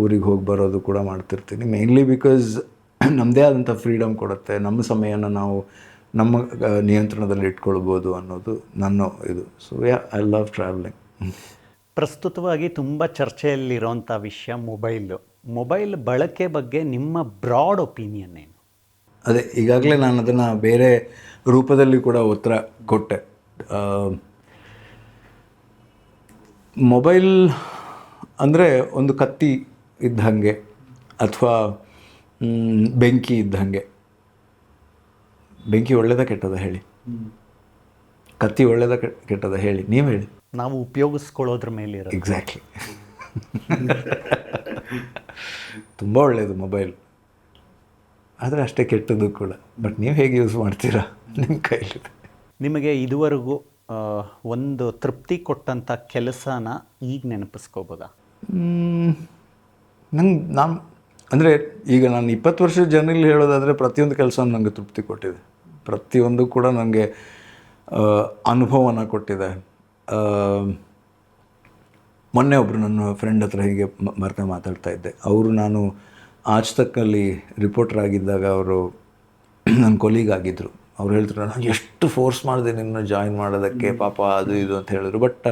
ಊರಿಗೆ ಹೋಗಿ ಬರೋದು ಕೂಡ ಮಾಡ್ತಿರ್ತೀನಿ. ಮೇನ್ಲಿ ಬಿಕಾಸ್ ನಮ್ಮದೇ ಆದಂಥ ಫ್ರೀಡಮ್ ಕೊಡುತ್ತೆ, ನಮ್ಮ ಸಮಯನ ನಾವು ನಮ್ಮ ನಿಯಂತ್ರಣದಲ್ಲಿ ಇಟ್ಕೊಳ್ಬೋದು ಅನ್ನೋದು ನನ್ನ ಇದು. So I love travelling. ಪ್ರಸ್ತುತವಾಗಿ ತುಂಬ ಚರ್ಚೆಯಲ್ಲಿರೋಂಥ ವಿಷಯ ಮೊಬೈಲ್ ಬಳಕೆ ಬಗ್ಗೆ ನಿಮ್ಮ ಬ್ರಾಡ್ ಒಪಿನಿಯನ್ ಏನು? ಅದೇ ಈಗಾಗಲೇ ನಾನು ಅದನ್ನು ಬೇರೆ ರೂಪದಲ್ಲಿ ಕೂಡ ಉತ್ತರ ಕೊಟ್ಟೆ. ಮೊಬೈಲ್ ಅಂದರೆ ಒಂದು ಕತ್ತಿ ಇದ್ದಂಗೆ, ಅಥವಾ ಬೆಂಕಿ ಇದ್ದಂಗೆ. ಬೆಂಕಿ ಒಳ್ಳೆಯದ ಕೆಟ್ಟದ ಹೇಳಿ? ಕತ್ತಿ ಒಳ್ಳೆಯದ ಕೆಟ್ಟದ ಹೇಳಿ? ನೀವು ಹೇಳಿ. ನಾವು ಉಪಯೋಗಿಸ್ಕೊಳ್ಳೋದ್ರ ಮೇಲೆ ಇರೋದು. ಎಕ್ಸಾಕ್ಟ್ಲಿ. ತುಂಬ ಒಳ್ಳೆಯದು ಮೊಬೈಲ್, ಆದರೆ ಅಷ್ಟೇ ಕೆಟ್ಟದ್ದು ಕೂಡ. ಬಟ್ ನೀವು ಹೇಗೆ ಯೂಸ್ ಮಾಡ್ತೀರಾ ನಿಮ್ಮ ಕೈಲಿದೆ. ನಿಮಗೆ ಇದುವರೆಗೂ ಒಂದು ತೃಪ್ತಿ ಕೊಟ್ಟಂಥ ಕೆಲಸನ ಈಗ ನೆನಪಿಸ್ಕೋಬೋದಾ? ನಾನು ಅಂದರೆ ಈಗ ನಾನು 20 ವರ್ಷದ ಜರ್ನಿಲಿ ಹೇಳೋದಾದರೆ ಪ್ರತಿಯೊಂದು ಕೆಲಸ ನನಗೆ ತೃಪ್ತಿ ಕೊಟ್ಟಿದೆ. ಪ್ರತಿಯೊಂದು ಕೂಡ ನನಗೆ ಅನುಭವನ ಕೊಟ್ಟಿದೆ. ಮೊನ್ನೆ ಒಬ್ಬರು ನನ್ನ ಫ್ರೆಂಡ್ ಹತ್ರ ಹೀಗೆ ಮಾತಾಡ್ತಾ ಇದ್ದೆ. ನಾನು ಆಜ್ ತಕ್ಕಲ್ಲಿ ರಿಪೋರ್ಟರ್ ಆಗಿದ್ದಾಗ ಅವರು ನನ್ನ ಕೊಲೀಗ್ ಆಗಿದ್ದರು. ಅವ್ರು ಹೇಳ್ತಾರೆ, ನಾನು ಎಷ್ಟು ಫೋರ್ಸ್ ಮಾಡಿದೆ ನಿನ್ನ ಜಾಯಿನ್ ಮಾಡೋದಕ್ಕೆ, ಪಾಪ ಅದು ಇದು ಅಂತ ಹೇಳಿದ್ರು. ಬಟ್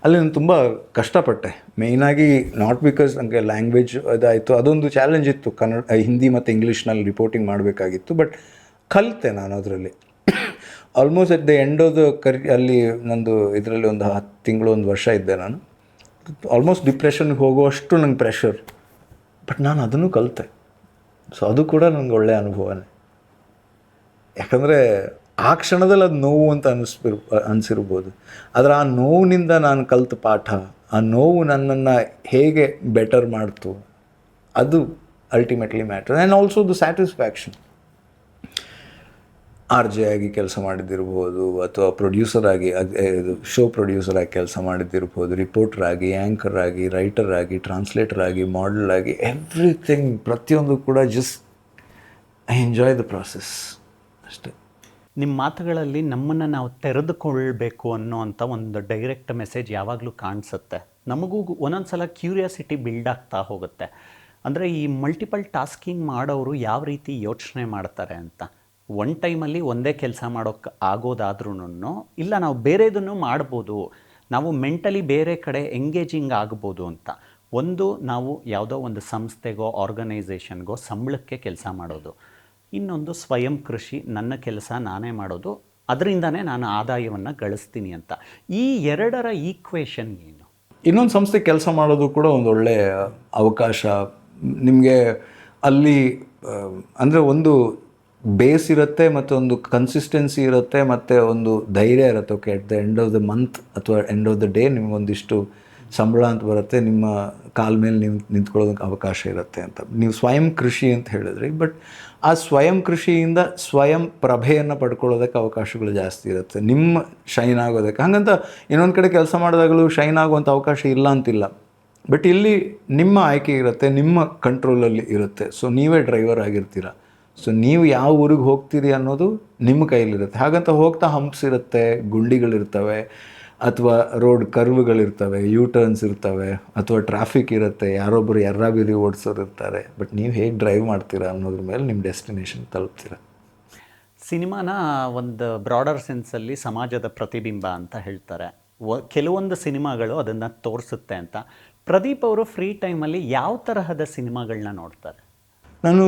ಅಲ್ಲಿ ನಾನು ತುಂಬ ಕಷ್ಟಪಟ್ಟೆ. ಮೇಯ್ನಾಗಿ ನಾಟ್ ಬಿಕಾಸ್ ನನಗೆ ಲ್ಯಾಂಗ್ವೇಜ್ ಅದಾಯಿತು, ಅದೊಂದು ಚಾಲೆಂಜ್ ಇತ್ತು. ಹಿಂದಿ ಮತ್ತು ಇಂಗ್ಲೀಷ್ನಲ್ಲಿ ರಿಪೋರ್ಟಿಂಗ್ ಮಾಡಬೇಕಾಗಿತ್ತು. ಬಟ್ ಕಲಿತೆ ನಾನು ಅದರಲ್ಲಿ. Almost at the end of the ಅಲ್ಲಿ ನಂದು ಇದರಲ್ಲಿ ಒಂದು 10 ತಿಂಗಳು 1 ವರ್ಷ ಇದ್ದೆ ನಾನು. ಆಲ್ಮೋಸ್ಟ್ ಡಿಪ್ರೆಷನ್ಗೆ ಹೋಗುವಷ್ಟು ನಂಗೆ ಪ್ರೆಷರ್. ಬಟ್ ನಾನು ಅದನ್ನು ಕಲಿತೆ. ಸೊ ಅದು ಕೂಡ ನನಗೆ ಒಳ್ಳೆಯ ಅನುಭವನೇ. ಯಾಕಂದರೆ ಆ ಕ್ಷಣದಲ್ಲಿ ಅದು ನೋವು ಅಂತ ಅನಿಸಿರ್ಬೋದು, ಆದರೆ ಆ ನೋವಿನಿಂದ ನಾನು ಕಲಿತ ಪಾಠ, ಆ ನೋವು ನನ್ನನ್ನು ಹೇಗೆ ಬೆಟರ್ ಮಾಡ್ತು, ಅದು ultimately matter. And also the satisfaction. RJ ಆಗಿ ಕೆಲಸ ಮಾಡಿದ್ದಿರ್ಬೋದು, ಅಥವಾ ಪ್ರೊಡ್ಯೂಸರ್ ಆಗಿ, ಇದು ಶೋ ಪ್ರೊಡ್ಯೂಸರ್ ಆಗಿ ಕೆಲಸ ಮಾಡಿದ್ದಿರ್ಬೋದು, ರಿಪೋರ್ಟರ್ ಆಗಿ, ಆ್ಯಂಕರ್ ಆಗಿ, ರೈಟರ್ ಆಗಿ, ಟ್ರಾನ್ಸ್ಲೇಟರ್ ಆಗಿ, ಮಾಡೆಲ್ ಆಗಿ, ಎವ್ರಿಥಿಂಗ್, ಪ್ರತಿಯೊಂದು ಕೂಡ just I enjoy the process ಅಷ್ಟೇ. ನಿಮ್ಮ ಮಾತುಗಳಲ್ಲಿ ನಮ್ಮನ್ನು ನಾವು ತೆರೆದುಕೊಳ್ಬೇಕು ಅನ್ನೋವಂಥ ಒಂದು ಡೈರೆಕ್ಟ್ ಮೆಸೇಜ್ ಯಾವಾಗಲೂ ಕಾಣಿಸುತ್ತೆ. ನಮಗೂ ಒಂದೊಂದು ಸಲ ಕ್ಯೂರಿಯಾಸಿಟಿ ಬಿಲ್ಡ್ ಆಗ್ತಾ ಹೋಗುತ್ತೆ. ಅಂದರೆ ಈ ಮಲ್ಟಿಪಲ್ ಟಾಸ್ಕಿಂಗ್ ಮಾಡೋರು ಯಾವ ರೀತಿ ಯೋಚನೆ ಮಾಡ್ತಾರೆ ಅಂತ. ಒನ್ ಟೈಮಲ್ಲಿ ಒಂದೇ ಕೆಲಸ ಮಾಡೋಕ್ಕೆ ಆಗೋದಾದ್ರೂ ಇಲ್ಲ ನಾವು ಬೇರೆದನ್ನು ಮಾಡ್ಬೋದು, ನಾವು ಮೆಂಟಲಿ ಬೇರೆ ಕಡೆ ಎಂಗೇಜಿಂಗ್ ಆಗ್ಬೋದು ಅಂತ. ಒಂದು ನಾವು ಯಾವುದೋ ಒಂದು ಸಂಸ್ಥೆಗೋ ಆರ್ಗನೈಸೇಷನ್ಗೋ ಸಂಬಳಕ್ಕೆ ಕೆಲಸ ಮಾಡೋದು, ಇನ್ನೊಂದು ಸ್ವಯಂ ಕೃಷಿ, ನನ್ನ ಕೆಲಸ ನಾನೇ ಮಾಡೋದು, ಅದರಿಂದನೇ ನಾನು ಆದಾಯವನ್ನು ಗಳಿಸ್ತೀನಿ ಅಂತ. ಈ ಎರಡರ ಈಕ್ವೇಷನ್ ಏನು? ಇನ್ನೊಂದು ಸಂಸ್ಥೆ ಕೆಲಸ ಮಾಡೋದು ಕೂಡ ಒಂದು ಒಳ್ಳೆಯ ಅವಕಾಶ ನಿಮಗೆ. ಅಲ್ಲಿ ಅಂದರೆ ಒಂದು ಬೇಸ್ ಇರುತ್ತೆ ಮತ್ತು ಒಂದು ಕನ್ಸಿಸ್ಟೆನ್ಸಿ ಇರುತ್ತೆ ಮತ್ತು ಒಂದು ಧೈರ್ಯ ಇರುತ್ತೆ. Okay, at the end of the month ಅಥವಾ ಎಂಡ್ ಆಫ್ ದ ಡೇ ನಿಮಗೊಂದಿಷ್ಟು ಸಂಬಳ ಅಂತ ಬರುತ್ತೆ, ನಿಮ್ಮ ಕಾಲ ಮೇಲೆ ನೀವು ನಿಂತ್ಕೊಳ್ಳೋದಕ್ಕೆ ಅವಕಾಶ ಇರುತ್ತೆ ಅಂತ. ನೀವು ಸ್ವಯಂ ಕೃಷಿ ಅಂತ ಹೇಳಿದ್ರಿ, ಬಟ್ ಆ ಸ್ವಯಂ ಕೃಷಿಯಿಂದ ಸ್ವಯಂ ಪ್ರಭೆಯನ್ನು ಪಡ್ಕೊಳ್ಳೋದಕ್ಕೆ ಅವಕಾಶಗಳು ಜಾಸ್ತಿ ಇರುತ್ತೆ, ನಿಮ್ಮ ಶೈನ್ ಆಗೋದಕ್ಕೆ. ಹಾಗಂತ ಇನ್ನೊಂದು ಕಡೆ ಕೆಲಸ ಮಾಡಿದಾಗಲೂ ಶೈನ್ ಆಗುವಂಥ ಅವಕಾಶ ಇಲ್ಲ ಅಂತಿಲ್ಲ, ಬಟ್ ಇಲ್ಲಿ ನಿಮ್ಮ ಆಯ್ಕೆ ಇರುತ್ತೆ, ನಿಮ್ಮ ಕಂಟ್ರೋಲಲ್ಲಿ ಇರುತ್ತೆ. ಸೊ ನೀವೇ ಡ್ರೈವರ್ ಆಗಿರ್ತೀರ. ಸೊ ನೀವು ಯಾವ ಊರಿಗೆ ಹೋಗ್ತೀರಿ ಅನ್ನೋದು ನಿಮ್ಮ ಕೈಲಿರುತ್ತೆ. ಹಾಗಂತ ಹೋಗ್ತಾ ಹಂಪ್ಸ್ ಇರುತ್ತೆ, ಗುಂಡಿಗಳಿರ್ತವೆ, ಅಥವಾ ರೋಡ್ ಕರ್ವ್ಗಳಿರ್ತವೆ, ಯೂ ಟರ್ನ್ಸ್ ಇರ್ತವೆ, ಅಥವಾ ಟ್ರಾಫಿಕ್ ಇರುತ್ತೆ, ಯಾರೊಬ್ಬರು ಎರ್ರಾಬಿರಿ ಓಡಿಸೋರು ಇರ್ತಾರೆ. ಬಟ್ ನೀವು ಹೇಗೆ ಡ್ರೈವ್ ಮಾಡ್ತೀರಾ ಅನ್ನೋದ್ರ ಮೇಲೆ ನಿಮ್ಮ ಡೆಸ್ಟಿನೇಷನ್ ತಲುಪ್ತೀರ. ಸಿನಿಮಾನ ಒಂದು ಬ್ರಾಡರ್ ಸೆನ್ಸಲ್ಲಿ ಸಮಾಜದ ಪ್ರತಿಬಿಂಬ ಅಂತ ಹೇಳ್ತಾರೆ. ಕೆಲವೊಂದು ಸಿನಿಮಾಗಳು ಅದನ್ನು ತೋರಿಸುತ್ತೆ ಅಂತ. ಪ್ರದೀಪ್ ಅವರು ಫ್ರೀ ಟೈಮಲ್ಲಿ ಯಾವ ತರಹದ ಸಿನಿಮಾಗಳನ್ನ ನೋಡ್ತಾರೆ? ನಾನು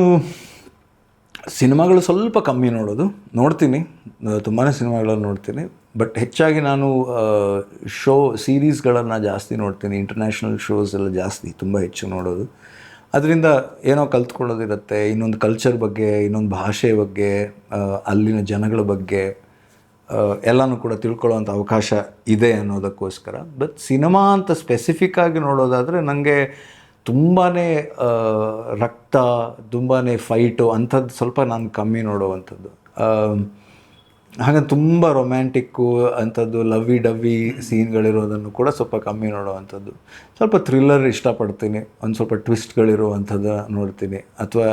ಸಿನಿಮಾಗಳು ಸ್ವಲ್ಪ ಕಮ್ಮಿ ನೋಡ್ತೀನಿ, ತುಂಬಾ ಸಿನಿಮಾಗಳನ್ನು ನೋಡ್ತೀನಿ. ಬಟ್ ಹೆಚ್ಚಾಗಿ ನಾನು ಸೀರೀಸ್ಗಳನ್ನು ಜಾಸ್ತಿ ನೋಡ್ತೀನಿ. ಇಂಟರ್ನ್ಯಾಷನಲ್ ಶೋಸ್ ಎಲ್ಲ ಜಾಸ್ತಿ, ತುಂಬ ಹೆಚ್ಚು ನೋಡೋದು. ಅದರಿಂದ ಏನೋ ಕಲ್ತ್ಕೊಳ್ಳೋದಿರುತ್ತೆ, ಇನ್ನೊಂದು ಕಲ್ಚರ್ ಬಗ್ಗೆ, ಇನ್ನೊಂದು ಭಾಷೆ ಬಗ್ಗೆ, ಅಲ್ಲಿನ ಜನಗಳ ಬಗ್ಗೆ ಎಲ್ಲನೂ ಕೂಡ ತಿಳ್ಕೊಳ್ಳೋವಂಥ ಅವಕಾಶ ಇದೆ ಅನ್ನೋದಕ್ಕೋಸ್ಕರ. ಬಟ್ ಸಿನಿಮಾ ಅಂತ ಸ್ಪೆಸಿಫಿಕ್ಕಾಗಿ ನೋಡೋದಾದರೆ ನನಗೆ ತುಂಬಾ ರಕ್ತ, ತುಂಬಾ ಫೈಟು ಅಂಥದ್ದು ಸ್ವಲ್ಪ ನಾನು ಕಮ್ಮಿ ನೋಡುವಂಥದ್ದು. ಹಾಗೆ ತುಂಬ ರೊಮ್ಯಾಂಟಿಕ್ಕು ಅಂಥದ್ದು ಲವ್ವಿ ಡವ್ವಿ ಸೀನ್ಗಳಿರೋದನ್ನು ಕೂಡ ಸ್ವಲ್ಪ ಕಮ್ಮಿ ನೋಡುವಂಥದ್ದು. ಸ್ವಲ್ಪ ಥ್ರಿಲ್ಲರ್ ಇಷ್ಟಪಡ್ತೀನಿ, ಒಂದು ಸ್ವಲ್ಪ ಟ್ವಿಸ್ಟ್ಗಳಿರುವಂಥದ್ದು ನೋಡ್ತೀನಿ. ಅಥವಾ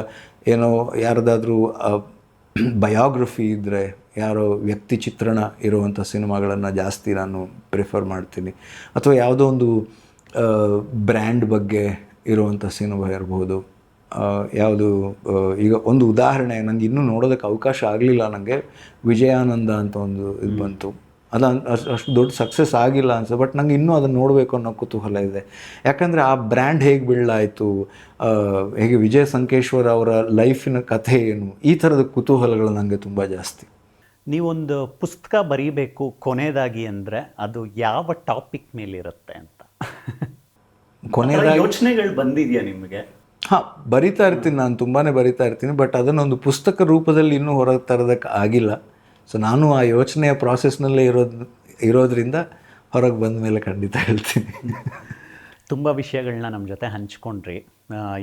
ಏನೋ ಯಾರದಾದ್ರೂ ಬಯೋಗ್ರಫಿ ಇದ್ದರೆ, ಯಾರೋ ವ್ಯಕ್ತಿ ಚಿತ್ರಣ ಇರುವಂಥ ಸಿನಿಮಾಗಳನ್ನು ಜಾಸ್ತಿ ನಾನು ಪ್ರಿಫರ್ ಮಾಡ್ತೀನಿ. ಅಥವಾ ಯಾವುದೋ ಒಂದು ಬ್ರ್ಯಾಂಡ್ ಬಗ್ಗೆ ಇರುವಂಥ ಸಿನಿಮಾ ಇರ್ಬೋದು. ಯಾವುದು ಈಗ ಒಂದು ಉದಾಹರಣೆ, ನನಗೆ ಇನ್ನೂ ನೋಡೋದಕ್ಕೆ ಅವಕಾಶ ಆಗಲಿಲ್ಲ. ನನಗೆ ವಿಜಯಾನಂದ ಅಂತ ಒಂದು ಇದು ಬಂತು, ಅದು ಅಷ್ಟು ದೊಡ್ಡ ಸಕ್ಸಸ್ ಆಗಿಲ್ಲ ಅನ್ಸುತ್ತೆ. ಬಟ್ ನನಗೆ ಇನ್ನೂ ಅದನ್ನು ನೋಡಬೇಕು ಅನ್ನೋ ಕುತೂಹಲ ಇದೆ. ಯಾಕಂದರೆ ಆ ಬ್ರ್ಯಾಂಡ್ ಹೇಗೆ ಬಿಲ್ಡಾಯಿತು, ಹೇಗೆ ವಿಜಯ ಸಂಕೇಶ್ವರ್ ಅವರ ಲೈಫಿನ ಕಥೆ ಏನು, ಈ ಥರದ ಕುತೂಹಲಗಳು ನನಗೆ ತುಂಬ ಜಾಸ್ತಿ. ನೀವೊಂದು ಪುಸ್ತಕ ಬರೀಬೇಕು ಕೊನೆಯದಾಗಿ ಅಂದರೆ ಅದು ಯಾವ ಟಾಪಿಕ್ ಮೇಲಿರುತ್ತೆ ಅಂತ ಕೊನೆಯದಾಗಿ ಯೋಚನೆಗಳು ಬಂದಿದೆಯಾ ನಿಮಗೆ? ಹಾಂ, ಬರಿತಾ ಇರ್ತೀನಿ, ನಾನು ತುಂಬಾ ಬರಿತಾ ಇರ್ತೀನಿ. ಬಟ್ ಅದನ್ನೊಂದು ಪುಸ್ತಕ ರೂಪದಲ್ಲಿ ಇನ್ನೂ ಹೊರಗೆ ತರೋದಕ್ಕೆ ಆಗಿಲ್ಲ. ಸೊ ನಾನು ಆ ಯೋಚನೆಯ ಪ್ರಾಸೆಸ್ನಲ್ಲೇ ಇರೋದ್ರಿಂದ ಹೊರಗೆ ಬಂದ ಮೇಲೆ ಖಂಡಿತ ಹೇಳ್ತೀನಿ. ತುಂಬ ವಿಷಯಗಳನ್ನ ನಮ್ಮ ಜೊತೆ ಹಂಚ್ಕೊಂಡ್ರಿ.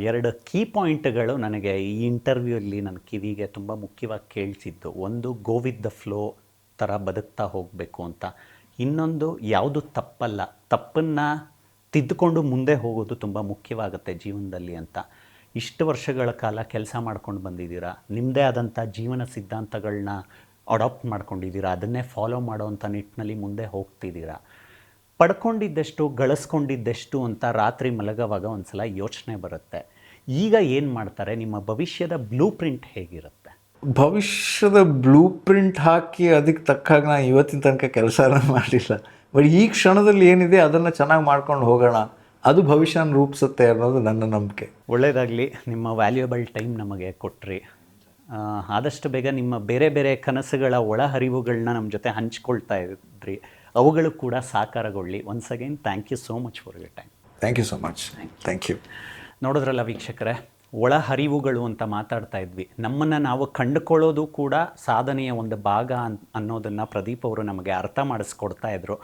ಎರಡು ಕೀ ಪಾಯಿಂಟ್ಗಳು ನನಗೆ ಈ ಇಂಟರ್ವ್ಯೂಲ್ಲಿ ನನ್ನ ಕಿವಿಗೆ ತುಂಬ ಮುಖ್ಯವಾಗಿ ಕೇಳಿಸಿದ್ದು. ಒಂದು, ಗೋ ವಿತ್ ದ ಫ್ಲೋ ಥರ ಬದುಕ್ತಾ ಹೋಗಬೇಕು ಅಂತ. ಇನ್ನೊಂದು, ಯಾವುದು ತಪ್ಪಲ್ಲ, ತಪ್ಪನ್ನು ತಿದ್ದುಕೊಂಡು ಮುಂದೆ ಹೋಗೋದು ತುಂಬ ಮುಖ್ಯವಾಗುತ್ತೆ ಜೀವನದಲ್ಲಿ ಅಂತ. ಇಷ್ಟು ವರ್ಷಗಳ ಕಾಲ ಕೆಲಸ ಮಾಡ್ಕೊಂಡು ಬಂದಿದ್ದೀರಾ, ನಿಮ್ಮದೇ ಆದಂಥ ಜೀವನ ಸಿದ್ಧಾಂತಗಳನ್ನ ಅಡಾಪ್ಟ್ ಮಾಡ್ಕೊಂಡಿದ್ದೀರಾ, ಅದನ್ನೇ ಫಾಲೋ ಮಾಡೋವಂಥ ನಿಟ್ಟಿನಲ್ಲಿ ಮುಂದೆ ಹೋಗ್ತಿದ್ದೀರಾ. ಪಡ್ಕೊಂಡಿದ್ದೆಷ್ಟು ಗಳಿಸ್ಕೊಂಡಿದ್ದೆಷ್ಟು ಅಂತ ರಾತ್ರಿ ಮಲಗೋವಾಗ ಒಂದು ಸಲ ಯೋಚನೆ ಬರುತ್ತೆ. ಈಗ ಏನು ಮಾಡ್ತಾರೆ? ನಿಮ್ಮ ಭವಿಷ್ಯದ ಬ್ಲೂ ಪ್ರಿಂಟ್ ಹೇಗಿರುತ್ತೆ? ಭವಿಷ್ಯದ ಬ್ಲೂ ಪ್ರಿಂಟ್ ಹಾಕಿ ಅದಕ್ಕೆ ತಕ್ಕಾಗ ನಾನು ಇವತ್ತಿನ ತನಕ ಕೆಲಸನ ಮಾಡಿಲ್ಲ. ಬಟ್ ಈ ಕ್ಷಣದಲ್ಲಿ ಏನಿದೆ ಅದನ್ನು ಚೆನ್ನಾಗಿ ಮಾಡ್ಕೊಂಡು ಹೋಗೋಣ, ಅದು ಭವಿಷ್ಯನ ರೂಪಿಸುತ್ತೆ ಅನ್ನೋದು ನನ್ನ ನಂಬಿಕೆ. ಒಳ್ಳೆಯದಾಗಲಿ. ನಿಮ್ಮ ವ್ಯಾಲ್ಯೂಯಬಲ್ ಟೈಮ್ ನಮಗೆ ಕೊಟ್ರಿ. ಆದಷ್ಟು ಬೇಗ ನಿಮ್ಮ ಬೇರೆ ಬೇರೆ ಕನಸುಗಳ ಒಳಹರಿವುಗಳನ್ನ ನಮ್ಮ ಜೊತೆ ಹಂಚ್ಕೊಳ್ತಾ ಇದ್ರಿ, ಅವುಗಳು ಕೂಡ ಸಾಕಾರಗೊಳ್ಳಿ. Once again thank you so much for your time. Thank you so much. Thank you. ನೋಡಿದ್ರಲ್ಲ ವೀಕ್ಷಕರೇ, ಒಳಹರಿವುಗಳು ಅಂತ ಮಾತಾಡ್ತಾ ಇದ್ವಿ. ನಮ್ಮನ್ನು ನಾವು ಕಂಡುಕೊಳ್ಳೋದು ಕೂಡ ಸಾಧನೆಯ ಒಂದು ಭಾಗ ಅನ್ನೋದನ್ನು ಪ್ರದೀಪ್ ಅವರು ನಮಗೆ ಅರ್ಥ ಮಾಡಿಸ್ಕೊಡ್ತಾ ಇದ್ದರು.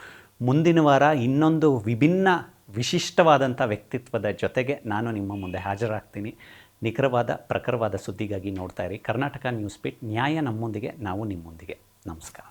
ಮುಂದಿನ ವಾರ ಇನ್ನೊಂದು ವಿಭಿನ್ನ ವಿಶಿಷ್ಟವಾದಂಥ ವ್ಯಕ್ತಿತ್ವದ ಜೊತೆಗೆ ನಾನು ನಿಮ್ಮ ಮುಂದೆ ಹಾಜರಾಗ್ತೀನಿ. ನಿಖರವಾದ ಪ್ರಖರವಾದ ಸುದ್ದಿಗಾಗಿ ನೋಡ್ತಾ ಇರಿ ಕರ್ನಾಟಕ ನ್ಯೂಸ್ ಬೀಟ್. ನ್ಯಾಯ ನಮ್ಮೊಂದಿಗೆ, ನಾವು ನಿಮ್ಮೊಂದಿಗೆ. ನಮಸ್ಕಾರ.